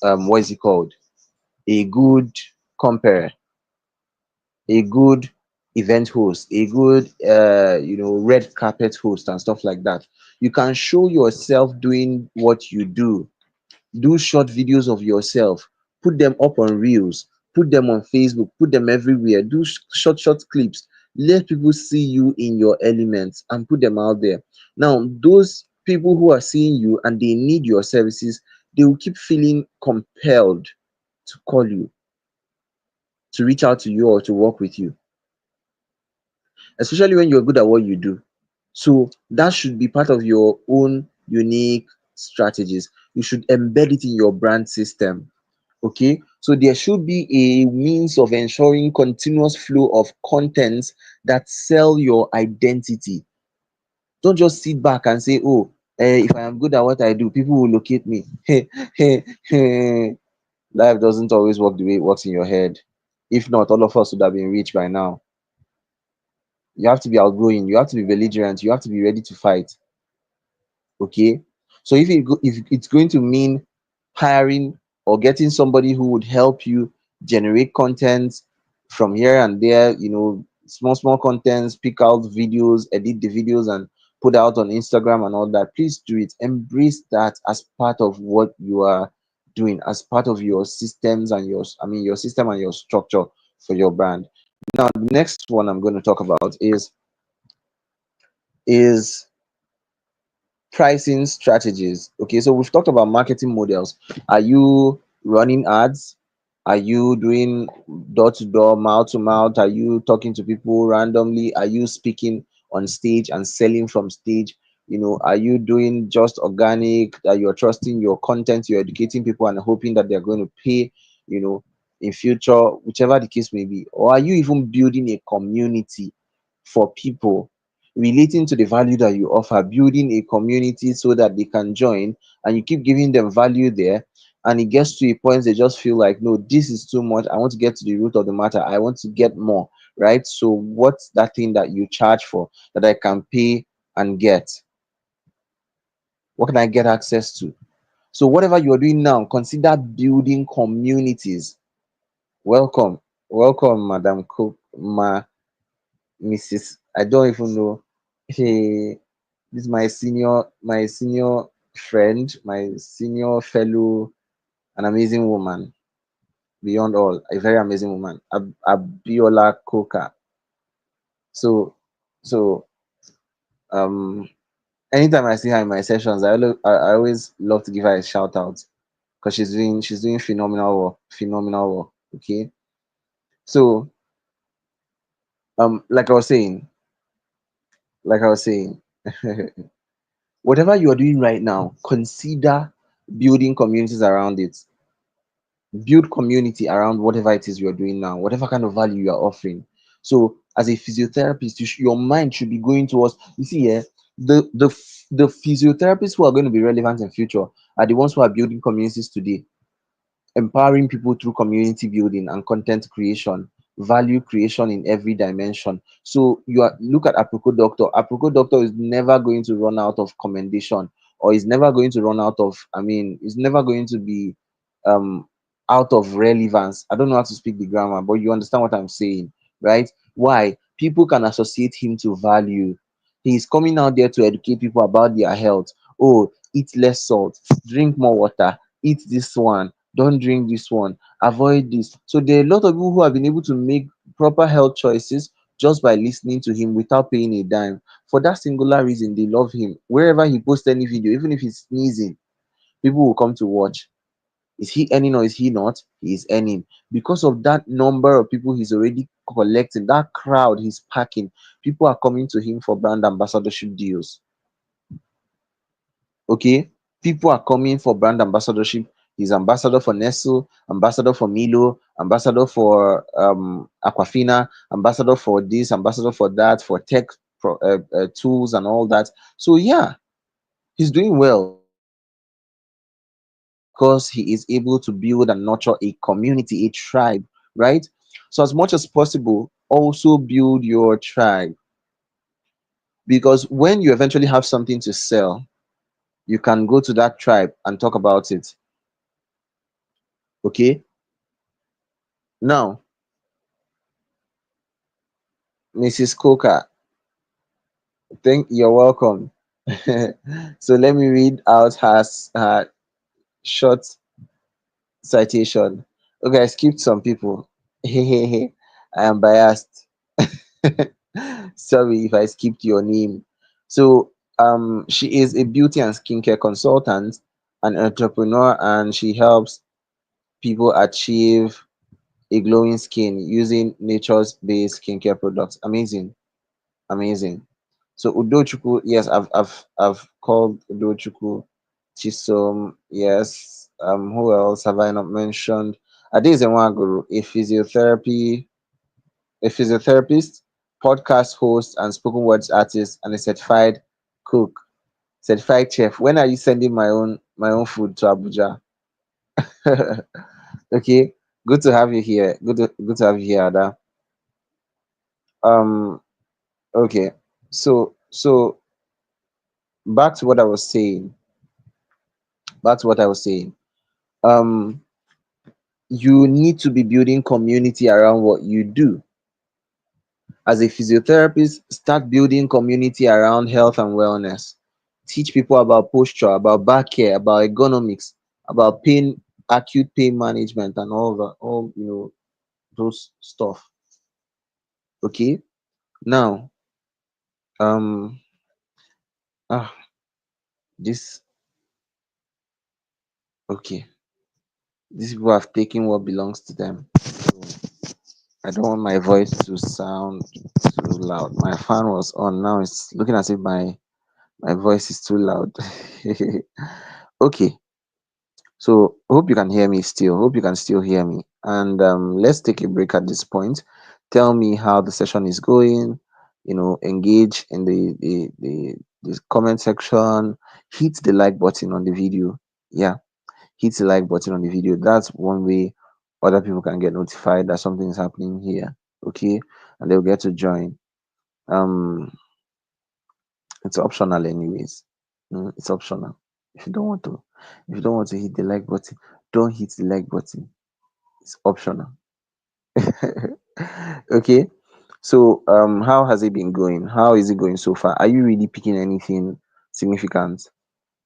what is it called? A good compare, a good event host, a good, red carpet host and stuff like that. You can show yourself doing what you do short videos of yourself, put them up on reels, put them on Facebook, put them everywhere, do short clips, let people see you in your elements and put them out there. Now those people who are seeing you and they need your services, they will keep feeling compelled to call you, to reach out to you, or to work with you, especially when you're good at what you do. So that should be part of your own unique strategies. You should embed it in your brand system. Okay, so there should be a means of ensuring continuous flow of contents that sell your identity. Don't just sit back and say, oh, if I am good at what I do, people will locate me. Life doesn't always work the way it works in your head. If not, all of us would have been rich by now. You have to be outgoing, you have to be belligerent, you have to be ready to fight. Okay, so if it's going to mean hiring or getting somebody who would help you generate content from here and there, small contents, pick out videos, edit the videos and put out on Instagram and all that, please do it. Embrace that as part of what you are doing, as part of your systems and your system and your structure for your brand. Now the next one I'm going to talk about is pricing strategies. Okay, so we've talked about marketing models. Are you running ads? Are you doing door to door, mouth to mouth? Are you talking to people randomly? Are you speaking on stage and selling from stage? Are you doing just organic, that you're trusting your content, you're educating people and hoping that they're going to pay, you know, in future, whichever the case may be? Or are you even building a community for people relating to the value that you offer, building a community so that they can join, and you keep giving them value there, and it gets to a point they just feel like, no, this is too much, I want to get to the root of the matter, I want to get more, right? So what's that thing that you charge for that I can pay and get? What can I get access to? So whatever you're doing now, consider building communities. Welcome, Madam Cook, Mrs. I don't even know. Hey, this is my senior friend, my senior fellow, an amazing woman, beyond all, a very amazing woman, Abiola Coca. So, so um, anytime I see her in my sessions, I always love to give her a shout out because she's doing phenomenal work. Okay, so like I was saying, like I was saying, whatever you are doing right now, consider building communities around it. Build community around whatever it is you're doing now, whatever kind of value you're offering. So as a physiotherapist, your mind should be going towards, you see, yeah, the physiotherapists who are going to be relevant in future are the ones who are building communities today, empowering people through community building and content creation, value creation in every dimension. So look at Aproko Doctor. Aproko Doctor is never going to run out of commendation, or is never going to run out of, is never going to be um out of relevance. I don't know how to speak the grammar, but you understand what I'm saying, right? Why? People can associate him to value. He's coming out there to educate people about their health. Oh, eat less salt, drink more water, eat this one, don't drink this one, avoid this. So there are a lot of people who have been able to make proper health choices just by listening to him without paying a dime. For that singular reason, they love him. Wherever he posts any video, even if he's sneezing, people will come to watch. Is he earning or is he not? He is earning. Because of that number of people he's already collecting, that crowd he's packing, people are coming to him for brand ambassadorship deals. Okay? People are coming for brand ambassadorship. He's ambassador for Nestle, ambassador for Milo, ambassador for Aquafina, ambassador for this, ambassador for that, for tech tools and all that. So yeah, he's doing well because he is able to build and nurture a community, a tribe, right? So, as much as possible, also build your tribe, because when you eventually have something to sell, you can go to that tribe and talk about it. Okay. Now, Mrs. Coker, thank you're welcome. So let me read out her short citation. Okay, I skipped some people. I am biased. Sorry if I skipped your name. So, she is a beauty and skincare consultant, an entrepreneur, and she helps people achieve a glowing skin using nature's based skincare products. Amazing, amazing. So Udochukwu, yes, I've called Udochukwu. Chisom, yes. Who else have I not mentioned? Adezenwaguru, a physiotherapist, podcast host, and spoken words artist, and a certified cook, certified chef. When are you sending my own food to Abuja? Okay, good to have you here. Good to have you here, Ada. Um, okay. So back to what I was saying. Back to what I was saying. Um, you need to be building community around what you do. As a physiotherapist, start building community around health and wellness. Teach people about posture, about back care, about ergonomics, about pain, acute pain management, and all the all those stuff. Okay. Now, um, ah, this okay. These people have taken what belongs to them. So I don't want my voice to sound too loud. My fan was on. Now it's looking as if my voice is too loud. Okay. So hope you can hear me still. Hope you can still hear me. And let's take a break at this point. Tell me how the session is going. Engage in the comment section. Hit the like button on the video. Yeah, hit the like button on the video. That's one way other people can get notified that something is happening here. Okay, and they'll get to join. Um, it's optional anyways. It's optional. If you don't want to, if you don't want to hit the like button, don't hit the like button. It's optional. Okay. So how has it been going? How is it going so far? Are you really picking anything significant?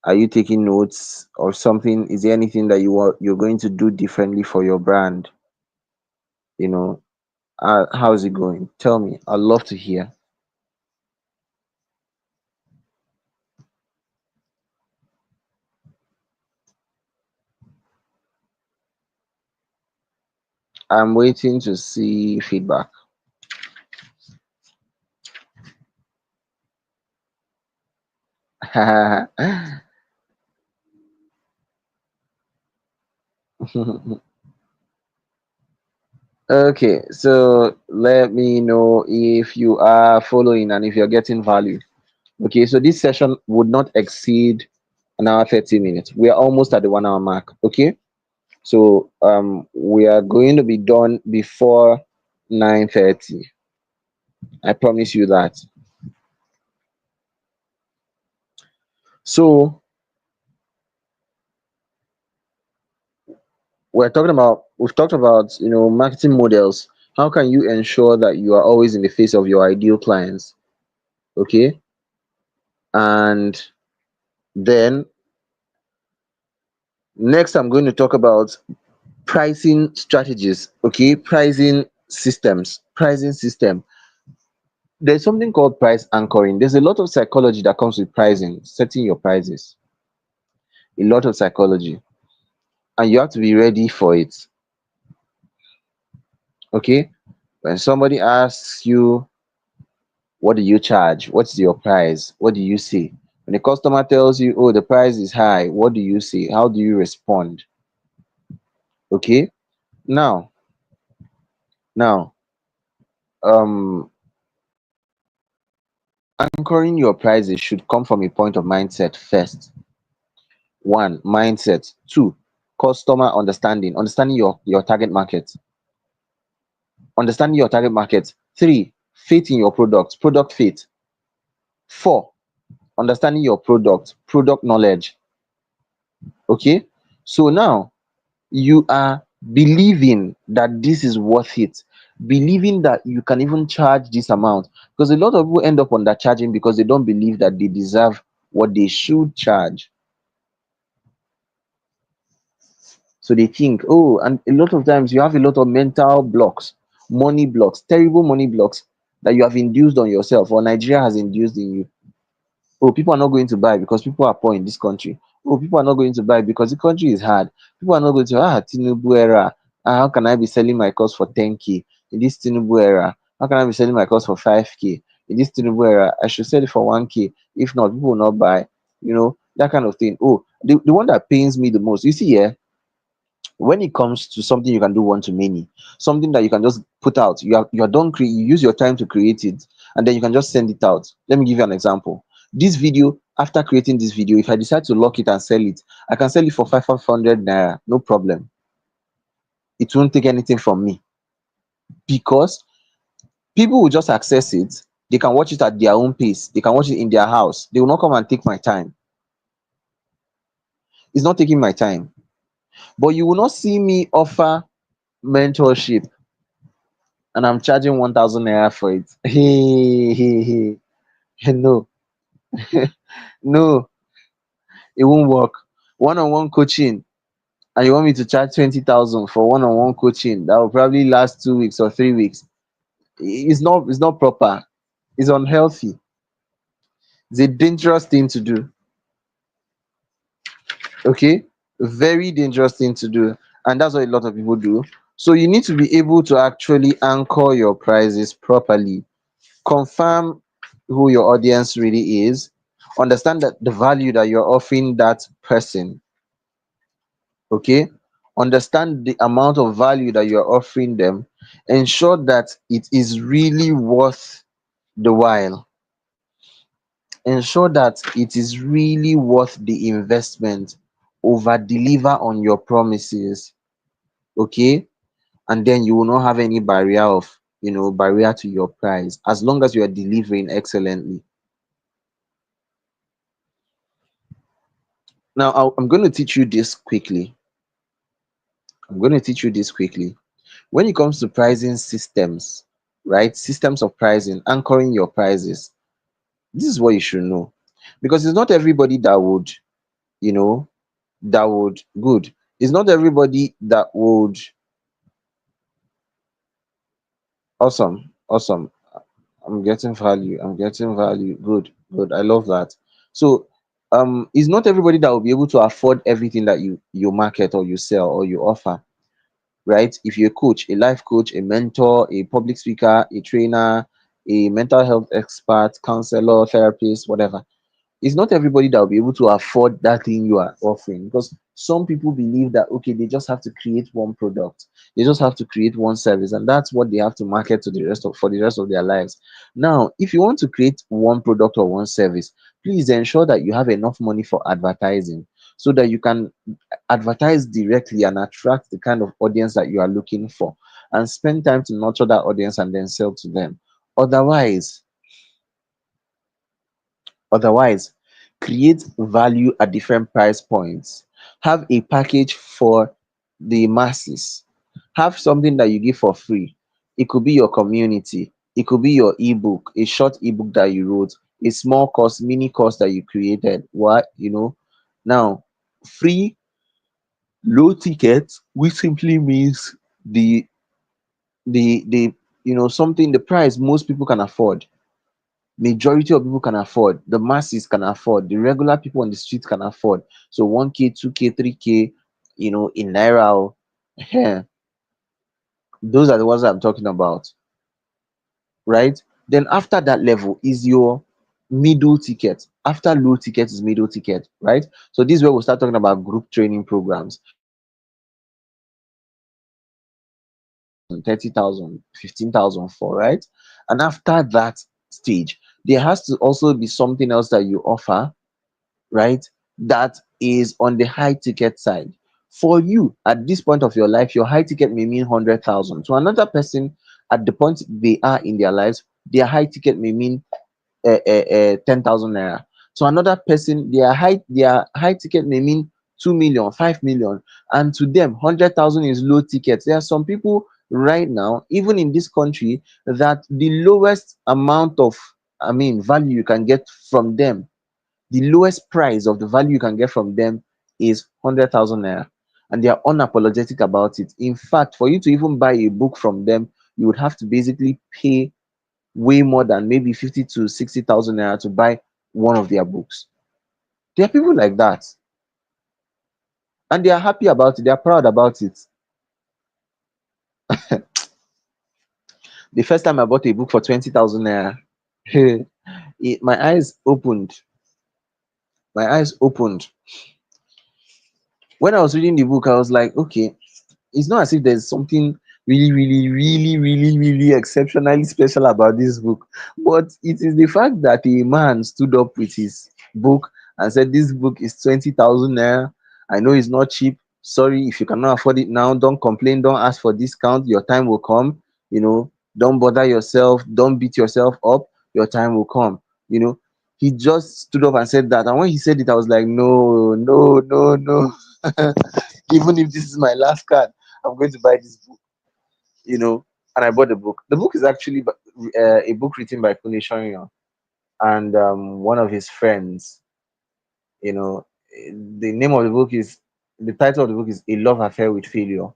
Are you taking notes or something? Is there anything that you're going to do differently for your brand? You know, how's it going? Tell me. I'd love to hear. I'm waiting to see feedback. Okay, so let me know if you are following and if you're getting value. Okay, so this session would not exceed an hour 30 minutes. We are almost at the 1 hour mark. Okay, so we are going to be done before 9:30. I promise you that. So we've talked about marketing models. How can you ensure that you are always in the face of your ideal clients? Okay. And then next, I'm going to talk about pricing strategies. Okay, pricing systems. Pricing system. There's something called price anchoring. There's a lot of psychology that comes with pricing, setting your prices. A lot of psychology, and you have to be ready for it. Okay, when somebody asks you, what do you charge? What's your price? What do you say? When a customer tells you, oh, the price is high, what do you say? How do you respond? Okay, now, now, um, anchoring your prices should come from a point of mindset first. One, mindset. Two, customer understanding, understanding your target market, understanding your target market. Three, faith in your product, product faith. Four, understanding your product, product knowledge. Okay, so now you are believing that this is worth it, believing that you can even charge this amount, because a lot of people end up undercharging because they don't believe that they deserve what they should charge. So they think, oh, and a lot of times you have a lot of mental blocks, money blocks, terrible money blocks that you have induced on yourself or Nigeria has induced in you. Oh, people are not going to buy because people are poor in this country. Oh, people are not going to buy because the country is hard. People are not going to, Tinubu era. How can I be selling my course for 10K in this Tinubu era? How can I be selling my course for 5K in this Tinubu era? I should sell it for 1K. If not, people will not buy. That kind of thing. Oh, the one that pains me the most, you see, yeah, when it comes to something you can do one to many, something that you can just put out, you're done you use your time to create it, and then you can just send it out. Let me give you an example. This video, after creating this video, if I decide to lock it and sell it, I can sell it for 500 naira, no problem. It won't take anything from me, because people will just access it. They can watch it at their own pace, they can watch it in their house. They will not come and take my time. It's not taking my time. But you will not see me offer mentorship and I'm charging 1,000 naira for it. No, no, it won't work. One-on-one coaching, and you want me to charge 20,000 for one-on-one coaching that will probably last 2 weeks or 3 weeks. It's not proper. It's unhealthy. It's a dangerous thing to do. Okay, very dangerous thing to do, and that's what a lot of people do. So you need to be able to actually anchor your prices properly, confirm who your audience really is, understand that the value that you're offering that person. Okay, understand the amount of value that you're offering them, ensure that it is really worth the while, ensure that it is really worth the investment, over deliver on your promises. Okay, and then you will not have any barrier to your price as long as you are delivering excellently. Now, I'm going to teach you this quickly. I'm going to teach you this quickly. When it comes to pricing systems, right? Systems of pricing, anchoring your prices. This is what you should know. Because it's not everybody that would, you know, good. It's not everybody that would, awesome, awesome. I'm getting value. I'm getting value. Good, good. I love that. So, it's not everybody that will be able to afford everything that you market or you sell or you offer, right? If you're a coach, a life coach, a mentor, a public speaker, a trainer, a mental health expert, counselor, therapist, whatever, it's not everybody that will be able to afford that thing you are offering, because some people believe that, okay, they just have to create one product, they just have to create one service, and that's what they have to market to the rest of for the rest of their lives. Now, if you want to create one product or one service, please ensure that you have enough money for advertising, so that you can advertise directly and attract the kind of audience that you are looking for, and spend time to nurture that audience and then sell to them. Otherwise, Otherwise, create value at different price points. Have a package for the masses. Have something that you give for free. It could be your community. It could be your ebook, a short ebook that you wrote. a small course, mini course that you created. What, now, free low ticket, which simply means the the something, the price most people can afford, majority of people can afford, the masses can afford, the regular people on the street can afford. So 1K, 2K, 3K, in naira. Those are the ones I'm talking about, right? Then after that level is your middle ticket. After low ticket is middle ticket, right? So this is where we'll start talking about group training programs. You can get people to pay 20,000, 30,000, 15,000 for, right? And after that stage, there has to also be something else that you offer, right? That is on the high ticket side. For you at this point of your life, your high ticket may mean 100,000. To another person, at the point they are in their lives, their high ticket may mean 10,000 naira. To another person, their high ticket may mean 2 million, 5 million, and to them 100,000 is low ticket. There are some people right now, even in this country, that the lowest amount of, value you can get from them, the lowest price of the value you can get from them is 100,000 naira, and they are unapologetic about it. In fact, for you to even buy a book from them, you would have to basically pay way more than maybe 50 to 60,000 naira to buy one of their books. There are people like that, and they are happy about it, they are proud about it. The first time I bought a book for 20,000 naira, my eyes opened. My eyes opened. When I was reading the book, I was like, okay, it's not as if there's something really, really, really, really, really exceptionally special about this book, but it is the fact that a man stood up with his book and said, "This book is 20,000 naira. I know it's not cheap. Sorry, if you cannot afford it now, don't complain, don't ask for discount. Your time will come. Don't bother yourself, don't beat yourself up. Your time will come." You know, he just stood up and said that. And when he said it, I was like, no, no, no, no. Even if this is my last card, I'm going to buy this book, and I bought the book. The book is actually a book written by Kune Shonyo and one of his friends. You know, the name of the book is, the title of the book is A Love Affair with Failure.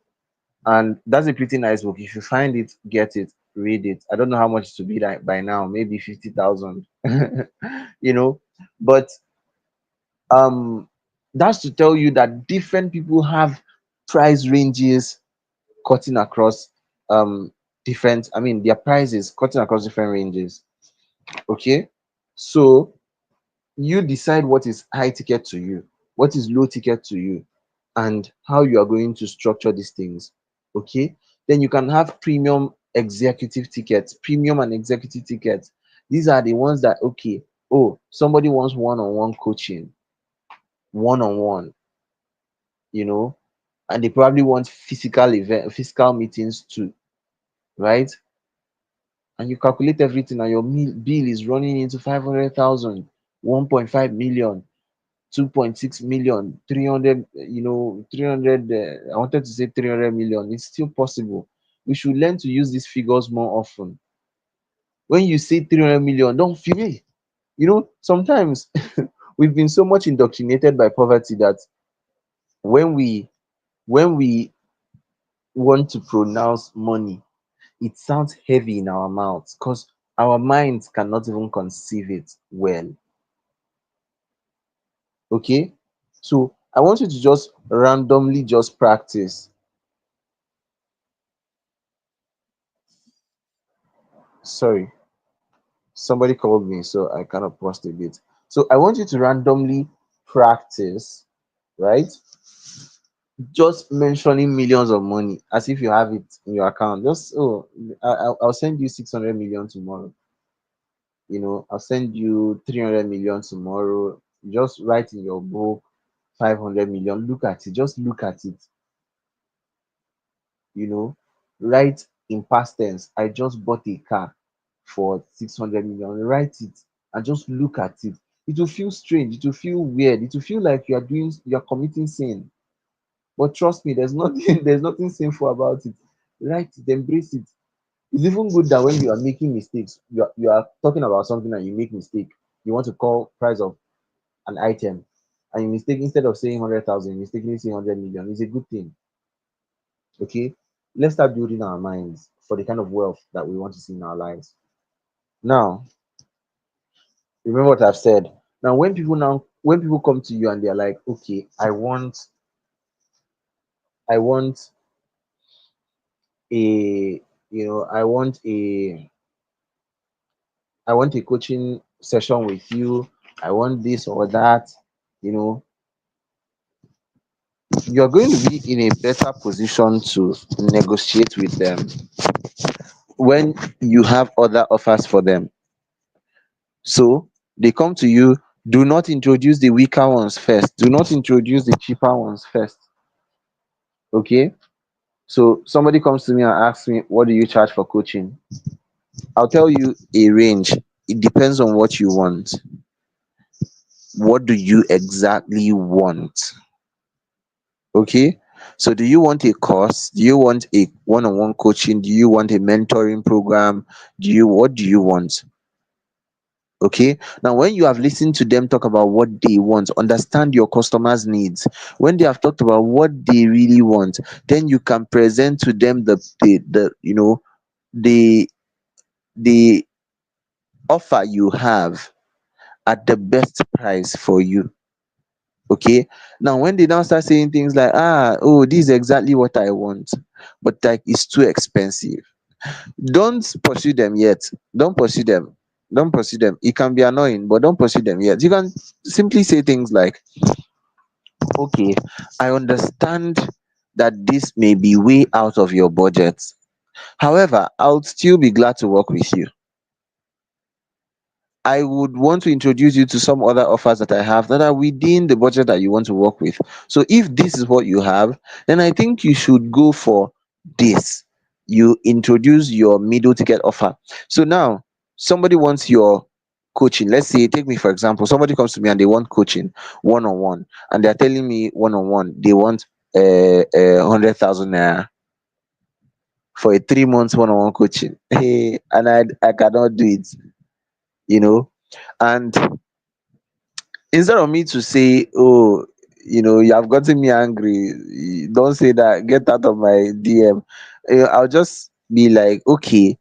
And that's a pretty nice book. If you find it, get it, read it. I don't know how much to be like by now, maybe 50,000. you know, but um, that's to tell you that different people have price ranges cutting across different, their prices cutting across different ranges. Okay, so you decide what is high ticket to you, what is low ticket to you, and how you are going to structure these things. Okay, then you can have premium executive tickets, premium and executive tickets. These are the ones that, okay, oh, somebody wants one-on-one coaching, one-on-one, you know and they probably want physical meetings too, right? And you calculate everything, and your bill is running into 500,000, 1.5 million, 2.6 million, 300, 300. I wanted to say 300 million. It's still possible. We should learn to use these figures more often. When you say 300 million, don't feel it. Sometimes we've been so much indoctrinated by poverty that when we want to pronounce money, it sounds heavy in our mouths because our minds cannot even conceive it well. Okay, so I want you to just randomly just practice. Sorry, somebody called me, so I kind of paused a bit. So I want you to randomly practice, right? Just mentioning millions of money as if you have it in your account. Just, oh, I'll send you 600 million tomorrow. I'll send you 300 million tomorrow. Just write in your book 500 million. Look at it. Just look at it. you know Write in past tense, I just bought a car for 600 million. Write it and just look at it. It will feel strange, it will feel weird, it will feel like you're committing sin. But trust me, there's nothing there's nothing sinful about it. Write it, embrace it. It's even good that when you are making mistakes, you are talking about something and you make mistake. you want to call price of an item, and you mistake, instead of saying 100,000, you mistakenly say 100 million. It's a good thing. Okay, let's start building our minds for the kind of wealth that we want to see in our lives. Now, remember what I've said. Now, when people come to you and they're like, okay, I want a, I want a coaching session with you. I want this or that. You know, you're going to be in a better position to negotiate with them when you have other offers for them. So they come to you. Do not introduce the weaker ones first. Do not introduce the cheaper ones first. Okay. So somebody comes to me and asks me, what do you charge for coaching? I'll tell you a range. It depends on what you want. What do you exactly want? Okay. So do you want a course? Do you want a one-on-one coaching? Do you want a mentoring program? What do you want? Okay. Now, when you have listened to them talk about what they want, understand your customers' needs. When they have talked about what they really want, then you can present to them the the offer you have at the best price for you. Okay. Now, when they now start saying things like, oh, this is exactly what I want, but like it's too expensive, don't pursue them yet. Don't pursue them. Don't pursue them. It can be annoying, but don't pursue them yet. You can simply say things like, okay, I understand that this may be way out of your budget. However, I'll still be glad to work with you. I would want to introduce you to some other offers that I have that are within the budget that you want to work with. So if this is what you have, then I think you should go for this. You introduce your middle ticket offer. So now somebody wants your coaching. Let's say, take me for example, somebody comes to me and they want coaching one on one, and they're telling me one on one they want 100,000 naira for a 3 months one on one coaching. Hey, and I cannot do it, you know. And instead of me to say, oh, you have gotten me angry, don't say that, get out of my DM. I'll just be like, okay,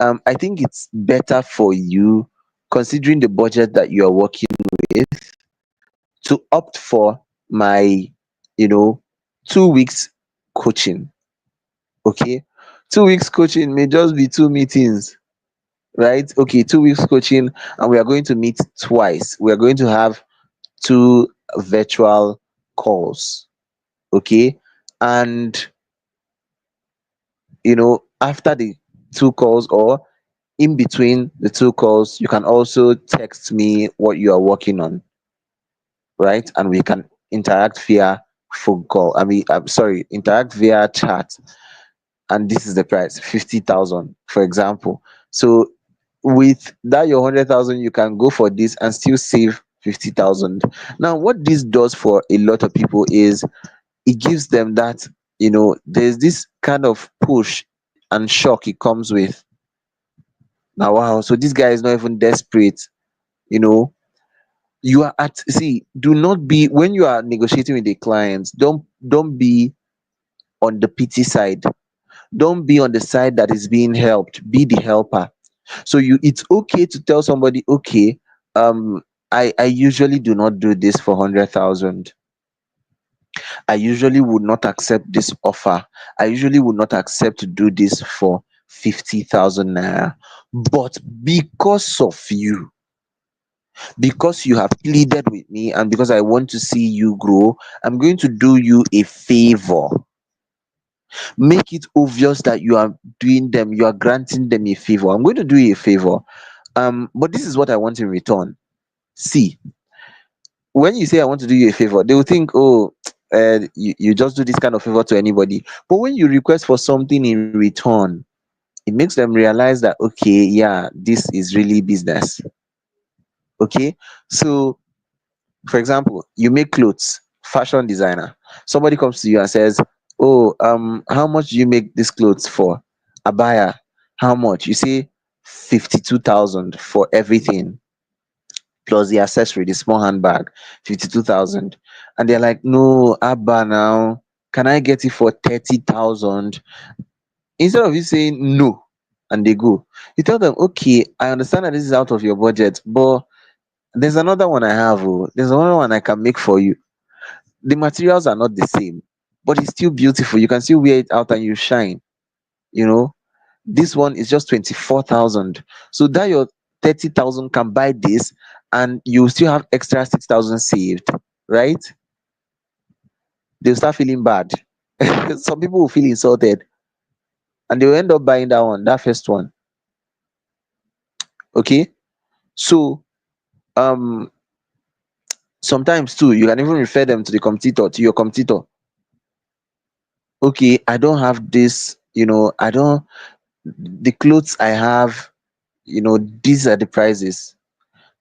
I think it's better for you, considering the budget that you are working with, to opt for my, you know 2 weeks coaching. Okay. 2 weeks coaching may just be 2 meetings, right? Okay, 2 weeks coaching, and we are going to meet twice. We are going to have two virtual calls. Okay. And after the two calls, or in between the two calls, you can also text me what you are working on, right? And we can interact via phone call. I mean, I'm sorry, interact via chat. And this is the price, 50,000, for example. So with that your 100,000, you can go for this and still save 50,000. Now, what this does for a lot of people is it gives them that, there's this kind of push and shock it comes with. Now, wow, so this guy is not even desperate. you know you are at see Do not be, when you are negotiating with a client, don't be on the pity side. Don't be on the side that is being helped. Be the helper. So it's okay to tell somebody, okay, I usually do not do this for 100,000. I usually would not accept this offer. I usually would not accept to do this for 50,000 naira. But because you have pleaded with me, and because I want to see you grow, I'm going to do you a favor. Make it obvious that you are granting them a favor. I'm going to do you a favor. But this is what I want in return. See, when you say I want to do you a favor, they will think, oh, you just do this kind of favor to anybody. But when you request for something in return, it makes them realize that, okay, yeah, this is really business. Okay. So, for example, you make clothes, fashion designer. Somebody comes to you and says, oh, how much do you make these clothes for? A buyer, how much? You say 52,000 for everything. plus the accessory, the small handbag, 52,000. And they're like, no, Abba, now, can I get it for 30,000? Instead of you saying no and they go, you tell them, okay, I understand that this is out of your budget, but there's another one I have. Oh, there's another one I can make for you. The materials are not the same, but it's still beautiful. You can still wear it out and you shine. You know, this one is just 24,000. So that your 30,000 can buy this and you still have extra 6,000 saved, right? They'll start feeling bad. Some people will feel insulted and they'll end up buying that one, that first one. Okay. So um sometimes too, you can even refer them to the competitor, to your competitor. Okay, I don't have this, I don't, the clothes I have, these are the prices.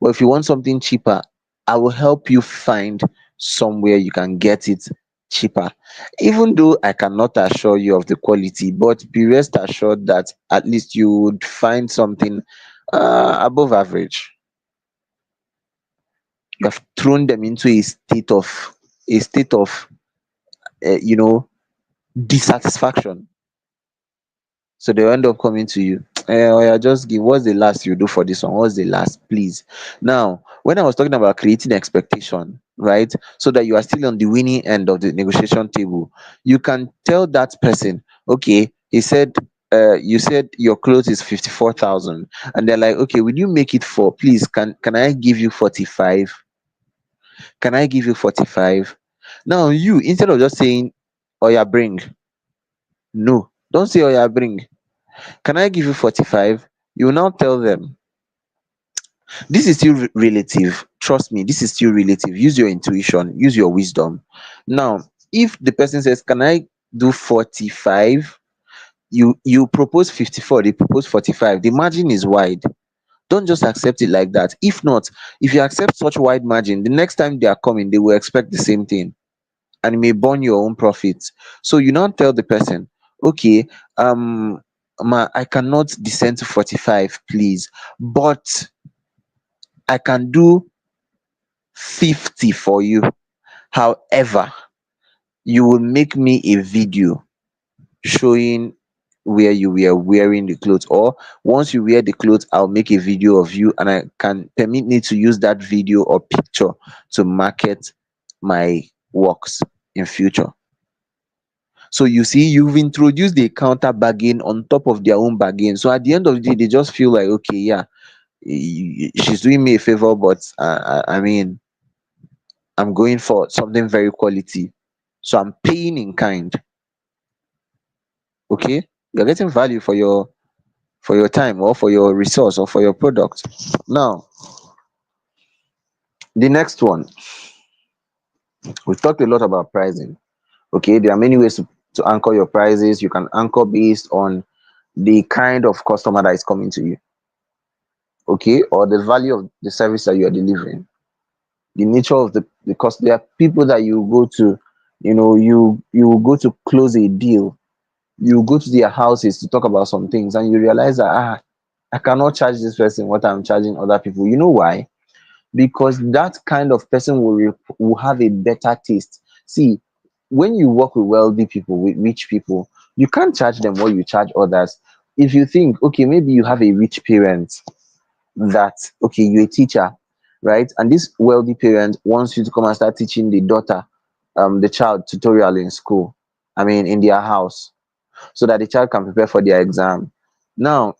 But if you want something cheaper, I will help you find somewhere you can get it cheaper. Even though I cannot assure you of the quality, but be rest assured that at least you would find something above average. You have thrown them into a state of you know dissatisfaction. So they'll end up coming to you. Oh yeah, just give, what's the last you do for this one? What's the last, please? Now, when I was talking about creating expectation, right? So that you are still on the winning end of the negotiation table, you can tell that person, okay, he said you said your clothes is 54,000, and they're like, okay, will you make it for, please, can I give you 45? Can I give you 45? Now you, instead of just saying, oh yeah, bring, no, don't say, oh yeah, bring. Can I give you 45? You will now tell them, this is still relative. Trust me, this is still relative. Use your intuition, use your wisdom. Now, if the person says, can I do 45? You propose 54, they propose 45. The margin is wide. Don't just accept it like that. If not, if you accept such wide margin, the next time they are coming, they will expect the same thing and it may burn your own profits. So you now tell the person, okay, I cannot descend to 45, please, but I can do 50 for you. However, you will make me a video showing where you were wearing the clothes, or once you wear the clothes, I'll make a video of you and I can permit me to use that video or picture to market my works in future. So you see, you've introduced the counter bargain on top of their own bargain. So at the end of the day, they just feel like, okay, yeah, she's doing me a favor, but I mean, I'm going for something very quality. So I'm paying in kind. Okay, you're getting value for your time or for your resource or for your product. Now, the next one, we've talked a lot about pricing. Okay, there are many ways to anchor your prices. You can anchor based on the kind of customer that is coming to you, okay, or the value of the service that you are delivering, the nature of the cost. There are people that you go to, you will go to close a deal, you go to their houses to talk about some things and you realize that, I cannot charge this person what I'm charging other people. You know why? Because that kind of person will have a better taste. See, when you work with wealthy people, with rich people, you can't charge them what you charge others. If you think, okay, maybe you have a rich parent, that, okay, you're a teacher, right, and this wealthy parent wants you to come and start teaching the child tutorial in school, I mean in their house, so that the child can prepare for their exam. Now,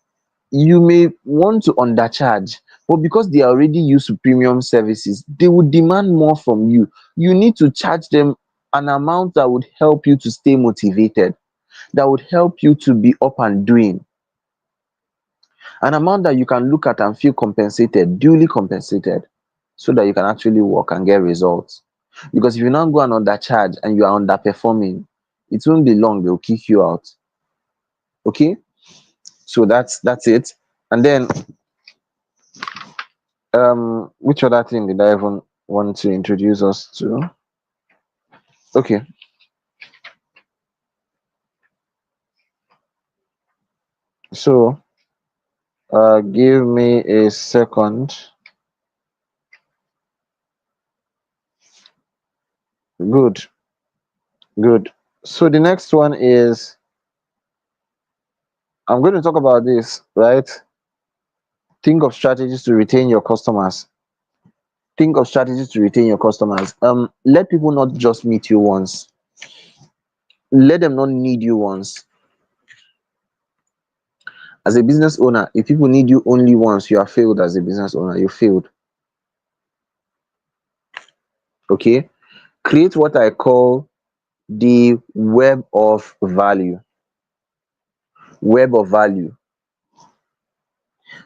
you may want to undercharge, but because they are already used to premium services, they would demand more from you. You need to charge them an amount that would help you to stay motivated, that would help you to be up and doing, an amount that you can look at and feel compensated, duly compensated, so that you can actually work and get results. Because if you now go and undercharge and you are underperforming, it won't be long, they'll kick you out. Okay, so that's it. And then which other thing did I even want to introduce us to? Okay, so give me a second. Good, good. So the next one is, I'm going to talk about this, right? Think of strategies to retain your customers. Think of strategies to retain your customers. Let people not just meet you once. Let them not need you once. As a business owner, if people need you only once, you are failed as a business owner. You failed. Okay. Create what I call the web of value. Web of value.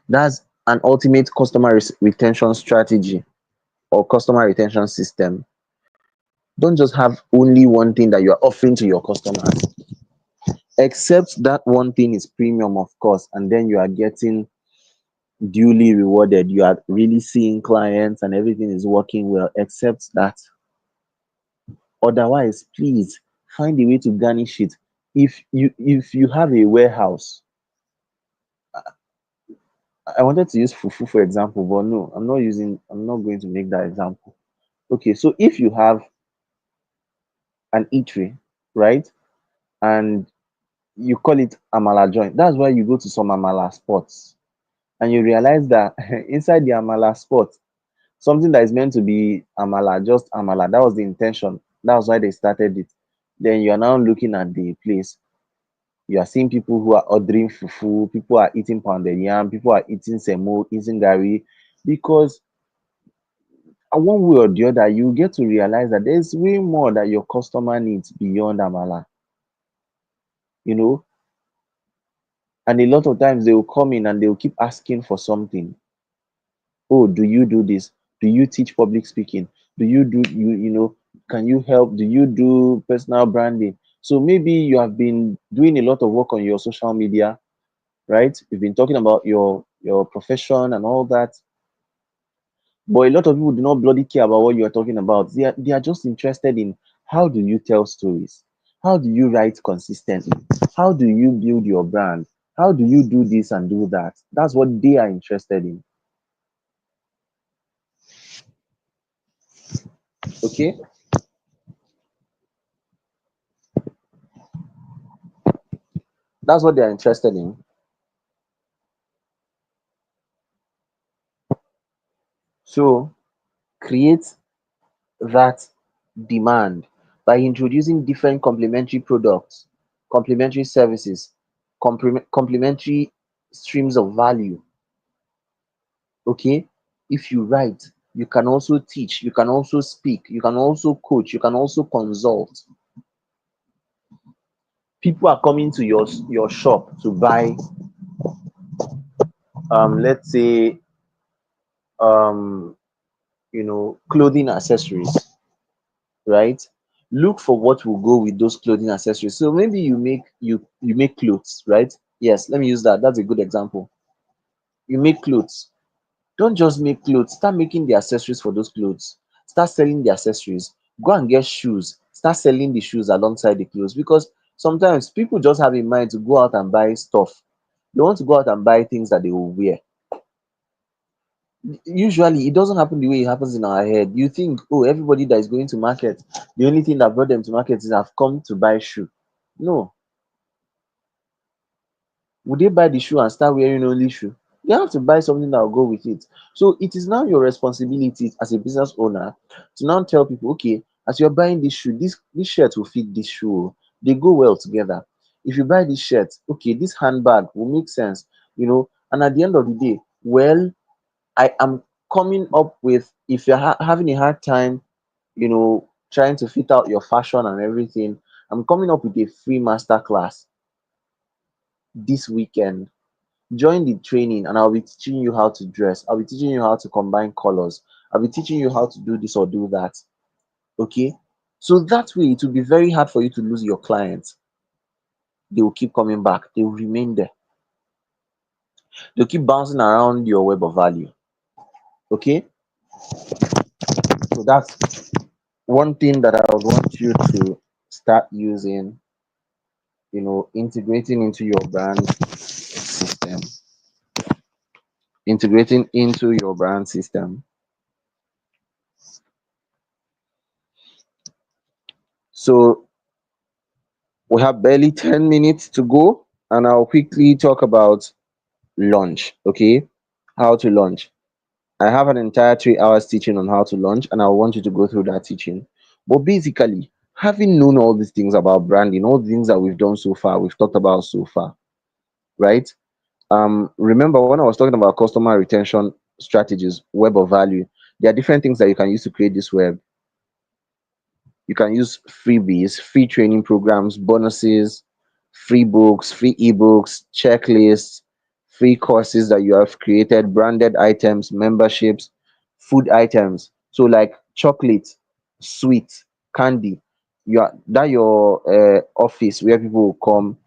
That's an ultimate customer retention strategy or customer retention system. Don't just have only one thing that you are offering to your customers. Except that one thing is premium, of course, and then you are getting duly rewarded. You are really seeing clients and everything is working well, except that. Otherwise, please find a way to garnish it. If you have a warehouse, I wanted to use fufu for example, but no, I'm not going to make that example. Okay, so if you have an eatery, right? And you call it amala joint. That's why you go to some amala spots and you realize that inside the amala spot, something that is meant to be amala, just amala, that was the intention. That was why they started it. Then you are now looking at the place. You are seeing people who are ordering fufu, people are eating pounded yam, people are eating semo, eating gari, because one way or the other, you get to realize that there's way more that your customer needs beyond amala, you know. And a lot of times they will come in and they will keep asking for something. Oh, do you do this? Do you teach public speaking? Do you do you know? Can you help? Do you do personal branding? So maybe you have been doing a lot of work on your social media, right? You've been talking about your profession and all that, but a lot of people do not bloody care about what you are talking about. They are just interested in how do you tell stories, how do you write consistently, how do you build your brand, how do you do this and do that. That's what they are interested in. Okay, that's what they are interested in. So create that demand by introducing different complementary products, complementary services, complementary streams of value. Okay, if you write, you can also teach, you can also speak, you can also coach, you can also consult. People are coming to your shop to buy, let's say, um clothing accessories, right? Look for what will go with those clothing accessories. So maybe you make clothes, right? Yes, let me use that. That's a good example. You make clothes. Don't just make clothes, start making the accessories for those clothes. Start selling the accessories. Go and get shoes. Start selling the shoes alongside the clothes, because sometimes people just have in mind to go out and buy stuff. They want to go out and buy things that they will wear. Usually it doesn't happen the way it happens in our head. You think, oh, everybody that is going to market, the only thing that brought them to market is I've come to buy shoe. No. Would they buy the shoe and start wearing only shoe? They have to buy something that will go with it. So it is now your responsibility as a business owner to now tell people, okay, as you're buying this shoe, this shirt will fit this shoe, oh. They go well together. If you buy this shirt, okay, this handbag will make sense, and at the end of the day, well, I am coming up with, if you're having a hard time, trying to fit out your fashion and everything, I'm coming up with a free master class this weekend. Join the training and I'll be teaching you how to dress. I'll be teaching you how to combine colors. I'll be teaching you how to do this or do that. Okay. So that way it will be very hard for you to lose your clients. They will keep coming back. They will remain there. They'll keep bouncing around your web of value. Okay. So that's one thing that I would want you to start using, integrating into your brand system. Integrating into your brand system. So we have barely 10 minutes to go, and I'll quickly talk about launch. Okay, how to launch. I have an entire 3 hours teaching on how to launch, and I want you to go through that teaching. But basically, having known all these things about branding, all the things that we've done so far, we've talked about so far, right? Remember when I was talking about customer retention strategies, web of value, there are different things that you can use to create this web. You can use freebies, free training programs, bonuses, free books, free ebooks, checklists, free courses that you have created, branded items, memberships, food items. So like chocolate, sweet, candy. Your office where people will come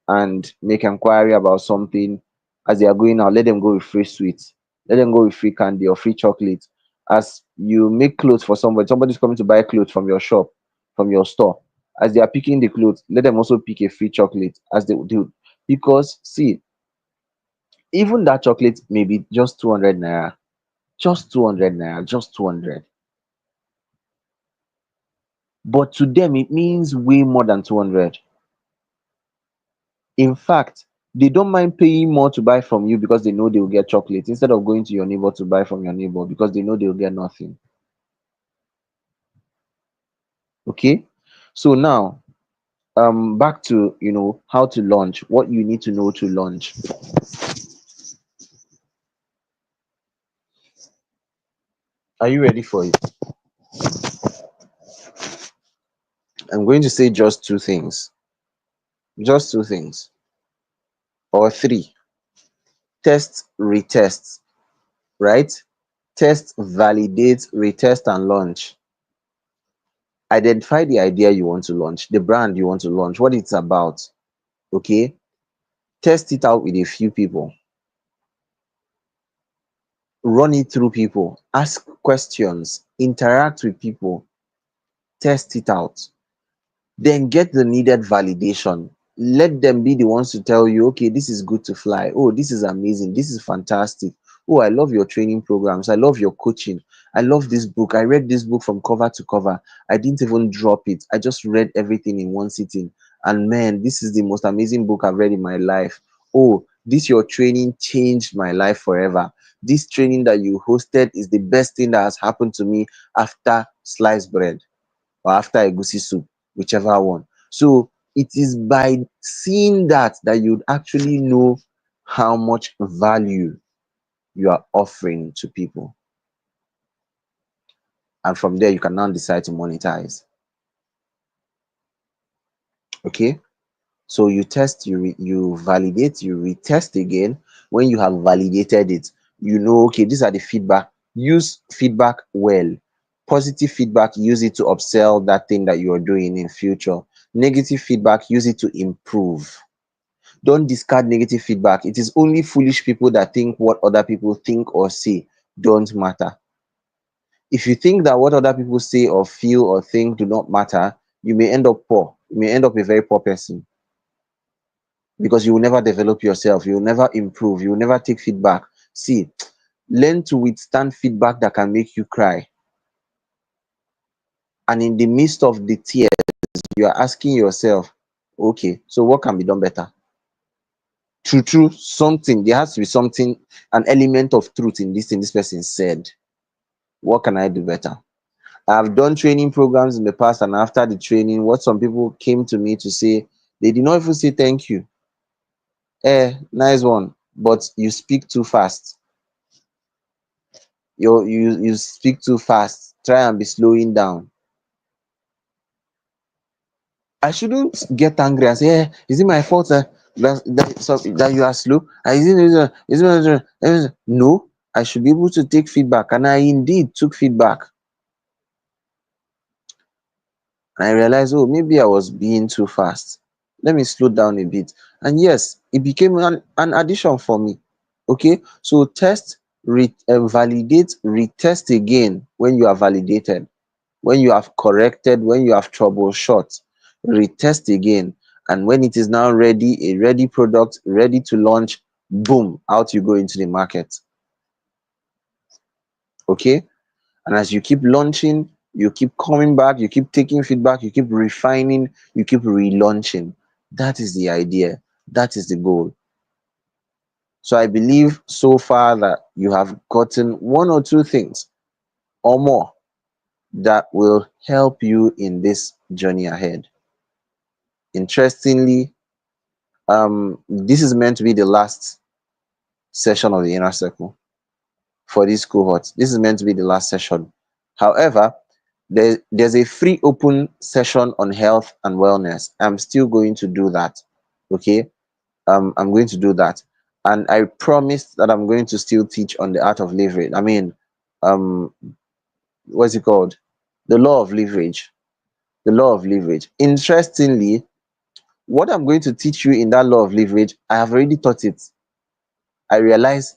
and make inquiry about something. As they are going out, let them go with free sweets, let them go with free candy or free chocolate. As you make clothes for somebody, somebody's coming to buy clothes from your shop, from your store. As they are picking the clothes, let them also pick a free chocolate as they do. Because see, even that chocolate may be just 200 naira, just 200 naira, just 200. But to them, it means way more than 200. In fact, they don't mind paying more to buy from you because they know they will get chocolate instead of going to your neighbor to buy from your neighbor because they know they will get nothing. Okay. So now, back to how to launch, what you need to know to launch. Are you ready for it? I'm going to say just two things. Just two things. Or three. Test, retest, right? Test, validate, retest, and launch. Identify the idea you want to launch, the brand you want to launch, what it's about. Okay. Test it out with a few people. Run it through people. Ask questions. Interact with people. Test it out. Then get the needed validation. Let them be the ones to tell you, okay, this is good to fly. Oh, this is amazing. This is fantastic. Oh, I love your training programs. I love your coaching. I love this book. I read this book from cover to cover. I didn't even drop it. I just read everything in one sitting. And man, this is the most amazing book I've read in my life. Oh, this your training changed my life forever. This training that you hosted is the best thing that has happened to me after sliced bread or after egusi soup, whichever one. So it is by seeing that you'd actually know how much value you are offering to people. And from there, you can now decide to monetize. Okay. So you test, you validate, you retest again. When you have validated it, you know, okay, these are the feedback. Use feedback well. Positive feedback, use it to upsell that thing that you are doing in future. Negative feedback, use it to improve. Don't discard negative feedback. It is only foolish people that think what other people think or say don't matter. If you think that what other people say or feel or think do not matter, you may end up poor. You may end up a very poor person because you will never develop yourself. You will never improve. You will never take feedback. See, learn to withstand feedback that can make you cry. And in the midst of the tears, you are asking yourself, okay, so what can be done better? True, something, there has to be something, an element of truth in this thing this person said. What can I do better? I've done training programs in the past, and after the training, what some people came to me to say, they did not even say thank you. Nice one, but you speak too fast. You speak too fast. Try and be slowing down. I shouldn't get angry and say, is it my fault that you are slow? No, I should be able to take feedback. And I indeed took feedback. And I realized, oh, maybe I was being too fast. Let me slow down a bit. And yes, it became an addition for me. Okay, so test, validate, retest again when you are validated, when you have corrected, when you have troubleshot, retest again. And when it is now ready, a ready product, ready to launch, boom, out you go into the market. Okay. And as you keep launching, You keep coming back, you keep taking feedback, you keep refining, you keep relaunching. That is the idea. That is the goal. So I believe so far that you have gotten one or two things or more that will help you in this journey ahead. Interestingly, this is meant to be the last session of the inner circle for this cohort. This is meant to be the last session. However, there's a free open session on health and wellness. I'm still going to do that. Okay. I'm going to do that. And I promised that I'm going to still teach on the art of leverage. I mean, um, what's it called? The law of leverage. The law of leverage. Interestingly, what I'm going to teach you in that law of leverage, I have already taught it. I realize,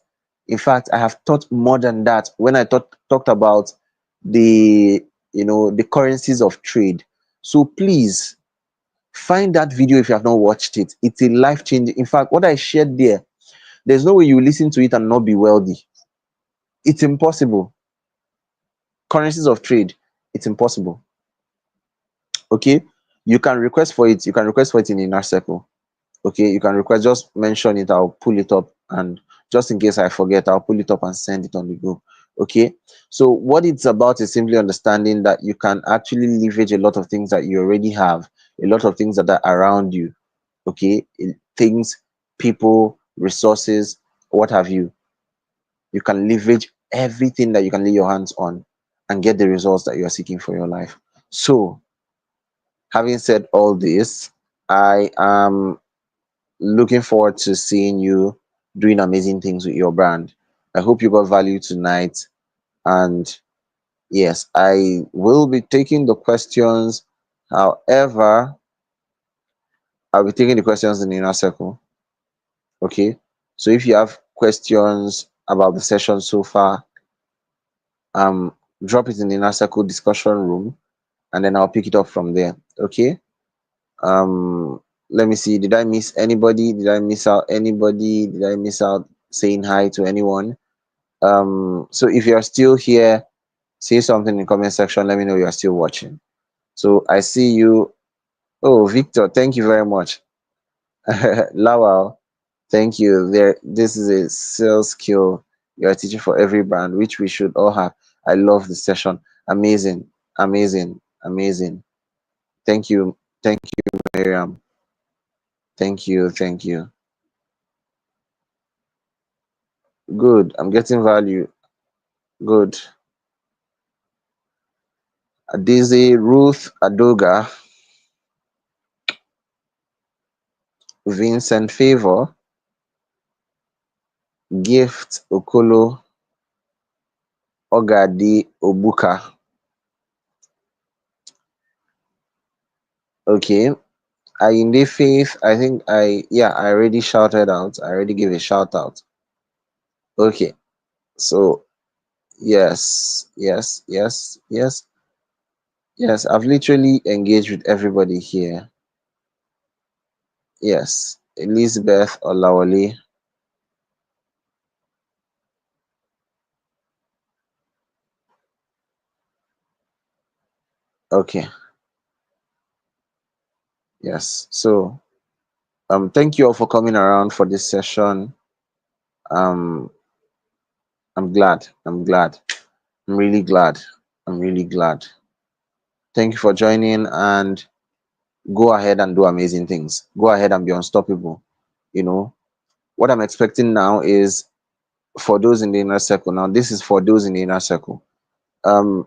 in fact, I have taught more than that when I talked about the the currencies of trade. So please find that video if you have not watched it. It's a life changing. In fact, what I shared there, there's no way you listen to it and not be wealthy. It's impossible. Currencies of trade, it's impossible. Okay, you can request for it. You can request for it in inner circle. Okay, you can request, just mention it, I'll pull it up, and just in case I forget, I'll pull it up and send it on the group. Okay, so what it's about is simply understanding that you can actually leverage a lot of things that you already have, a lot of things that are around you. Okay, things, people, resources, what have you. You can leverage everything that you can lay your hands on and get the results that you are seeking for your life. So having said all this, I am looking forward to seeing you doing amazing things with your brand. I hope you got value tonight. And yes, I will be taking the questions. However, I'll be taking the questions in the inner circle. Okay. So if you have questions about the session so far, um, drop it in the inner circle discussion room, and then I'll pick it up from there. Okay. Um, Let me see. Did I miss anybody? Did I miss out anybody? Did I miss out saying hi to anyone? So if you're still here, say something in the comment section. Let me know you're still watching. So I see you. Oh, Victor, thank you very much. Lawal, thank you. This is a sales skill you're teaching for every brand, which we should all have. I love the session. Amazing, amazing, amazing. Thank you, Miriam. Thank you, thank you. Good. I'm getting value. Good. Daisy, Ruth, Adoga, Vincent Favor, Gift, Okolo, Ogadi, Obuka. Okay. Ayinde Faith, I think I already shouted out. I already gave a shout out. Okay. So yes, yes, yes, yes, yes. I've literally engaged with everybody here. Yes. Elizabeth Olawale. Okay. Yes. So thank you all for coming around for this session. Um I'm glad. I'm glad. I'm really glad. I'm really glad. Thank you for joining, and go ahead and do amazing things. Go ahead and be unstoppable. You know, what I'm expecting now is for those in the inner circle. Now, this is for those in the inner circle. Um,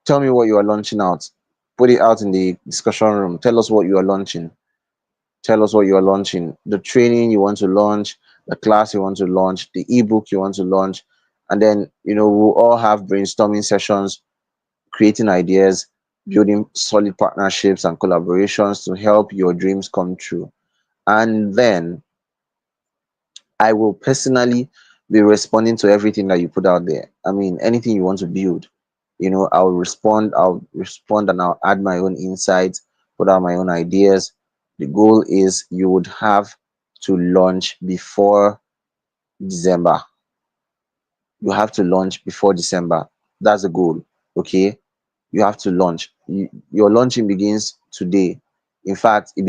Tell me what you are launching out. Put it out in the discussion room. Tell us what you are launching. Tell us what you are launching. The training you want to launch, the class you want to launch, the ebook you want to launch. And then, we'll all have brainstorming sessions, creating ideas, building solid partnerships and collaborations to help your dreams come true. And then I will personally be responding to everything that you put out there. I mean, anything you want to build, I'll respond and I'll add my own insights, put out my own ideas. The goal is you would have to launch before December. You have to launch before December. That's the goal. Okay. you have to launch. Your launching begins today. In fact, it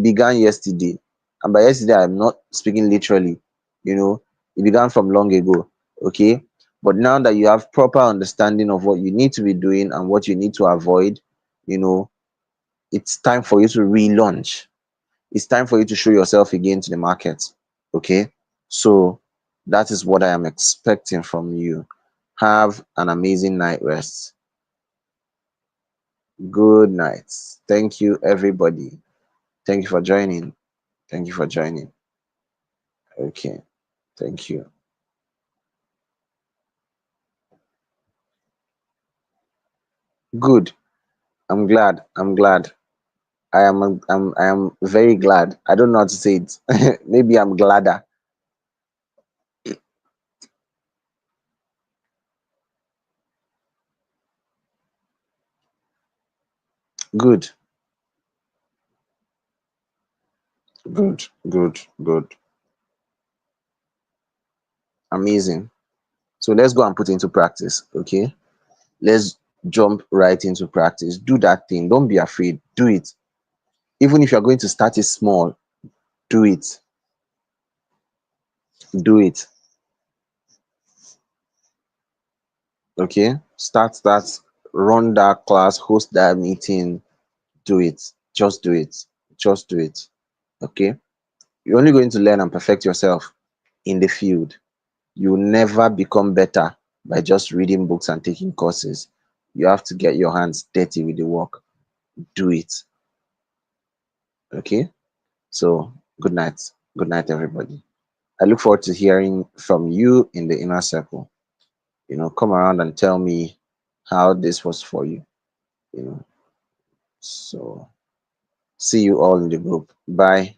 began yesterday. And by yesterday, I'm not speaking literally, you know, it began from long ago. Okay. But now that you have proper understanding of what you need to be doing and what you need to avoid, you know, it's time for you to relaunch. It's time for you to show yourself again to the market. Okay. So that is what I am expecting from you. Have an amazing night rest. Good night. Thank you, everybody. Thank you for joining. Thank you for joining. Okay. Thank you. Good. I'm glad. I'm glad. I am very glad. I don't know how to say it. Maybe I'm gladder. Good. Good. Good. Good. Amazing. So let's go and put into practice. Okay. Let's jump right into practice. Do that thing. Don't be afraid. Do it. Even if you're going to start it small, do it. Do it. Okay. Start that, run that class, host that meeting. Do it. Just do it. Just do it. Okay. You're only going to learn and perfect yourself in the field. You'll never become better by just reading books and taking courses. You have to get your hands dirty with the work. Do it. Okay. So, good night. Good night, everybody. I look forward to hearing from you in the inner circle. Come around and tell me how this was for you. You know, so see you all in the group. Bye.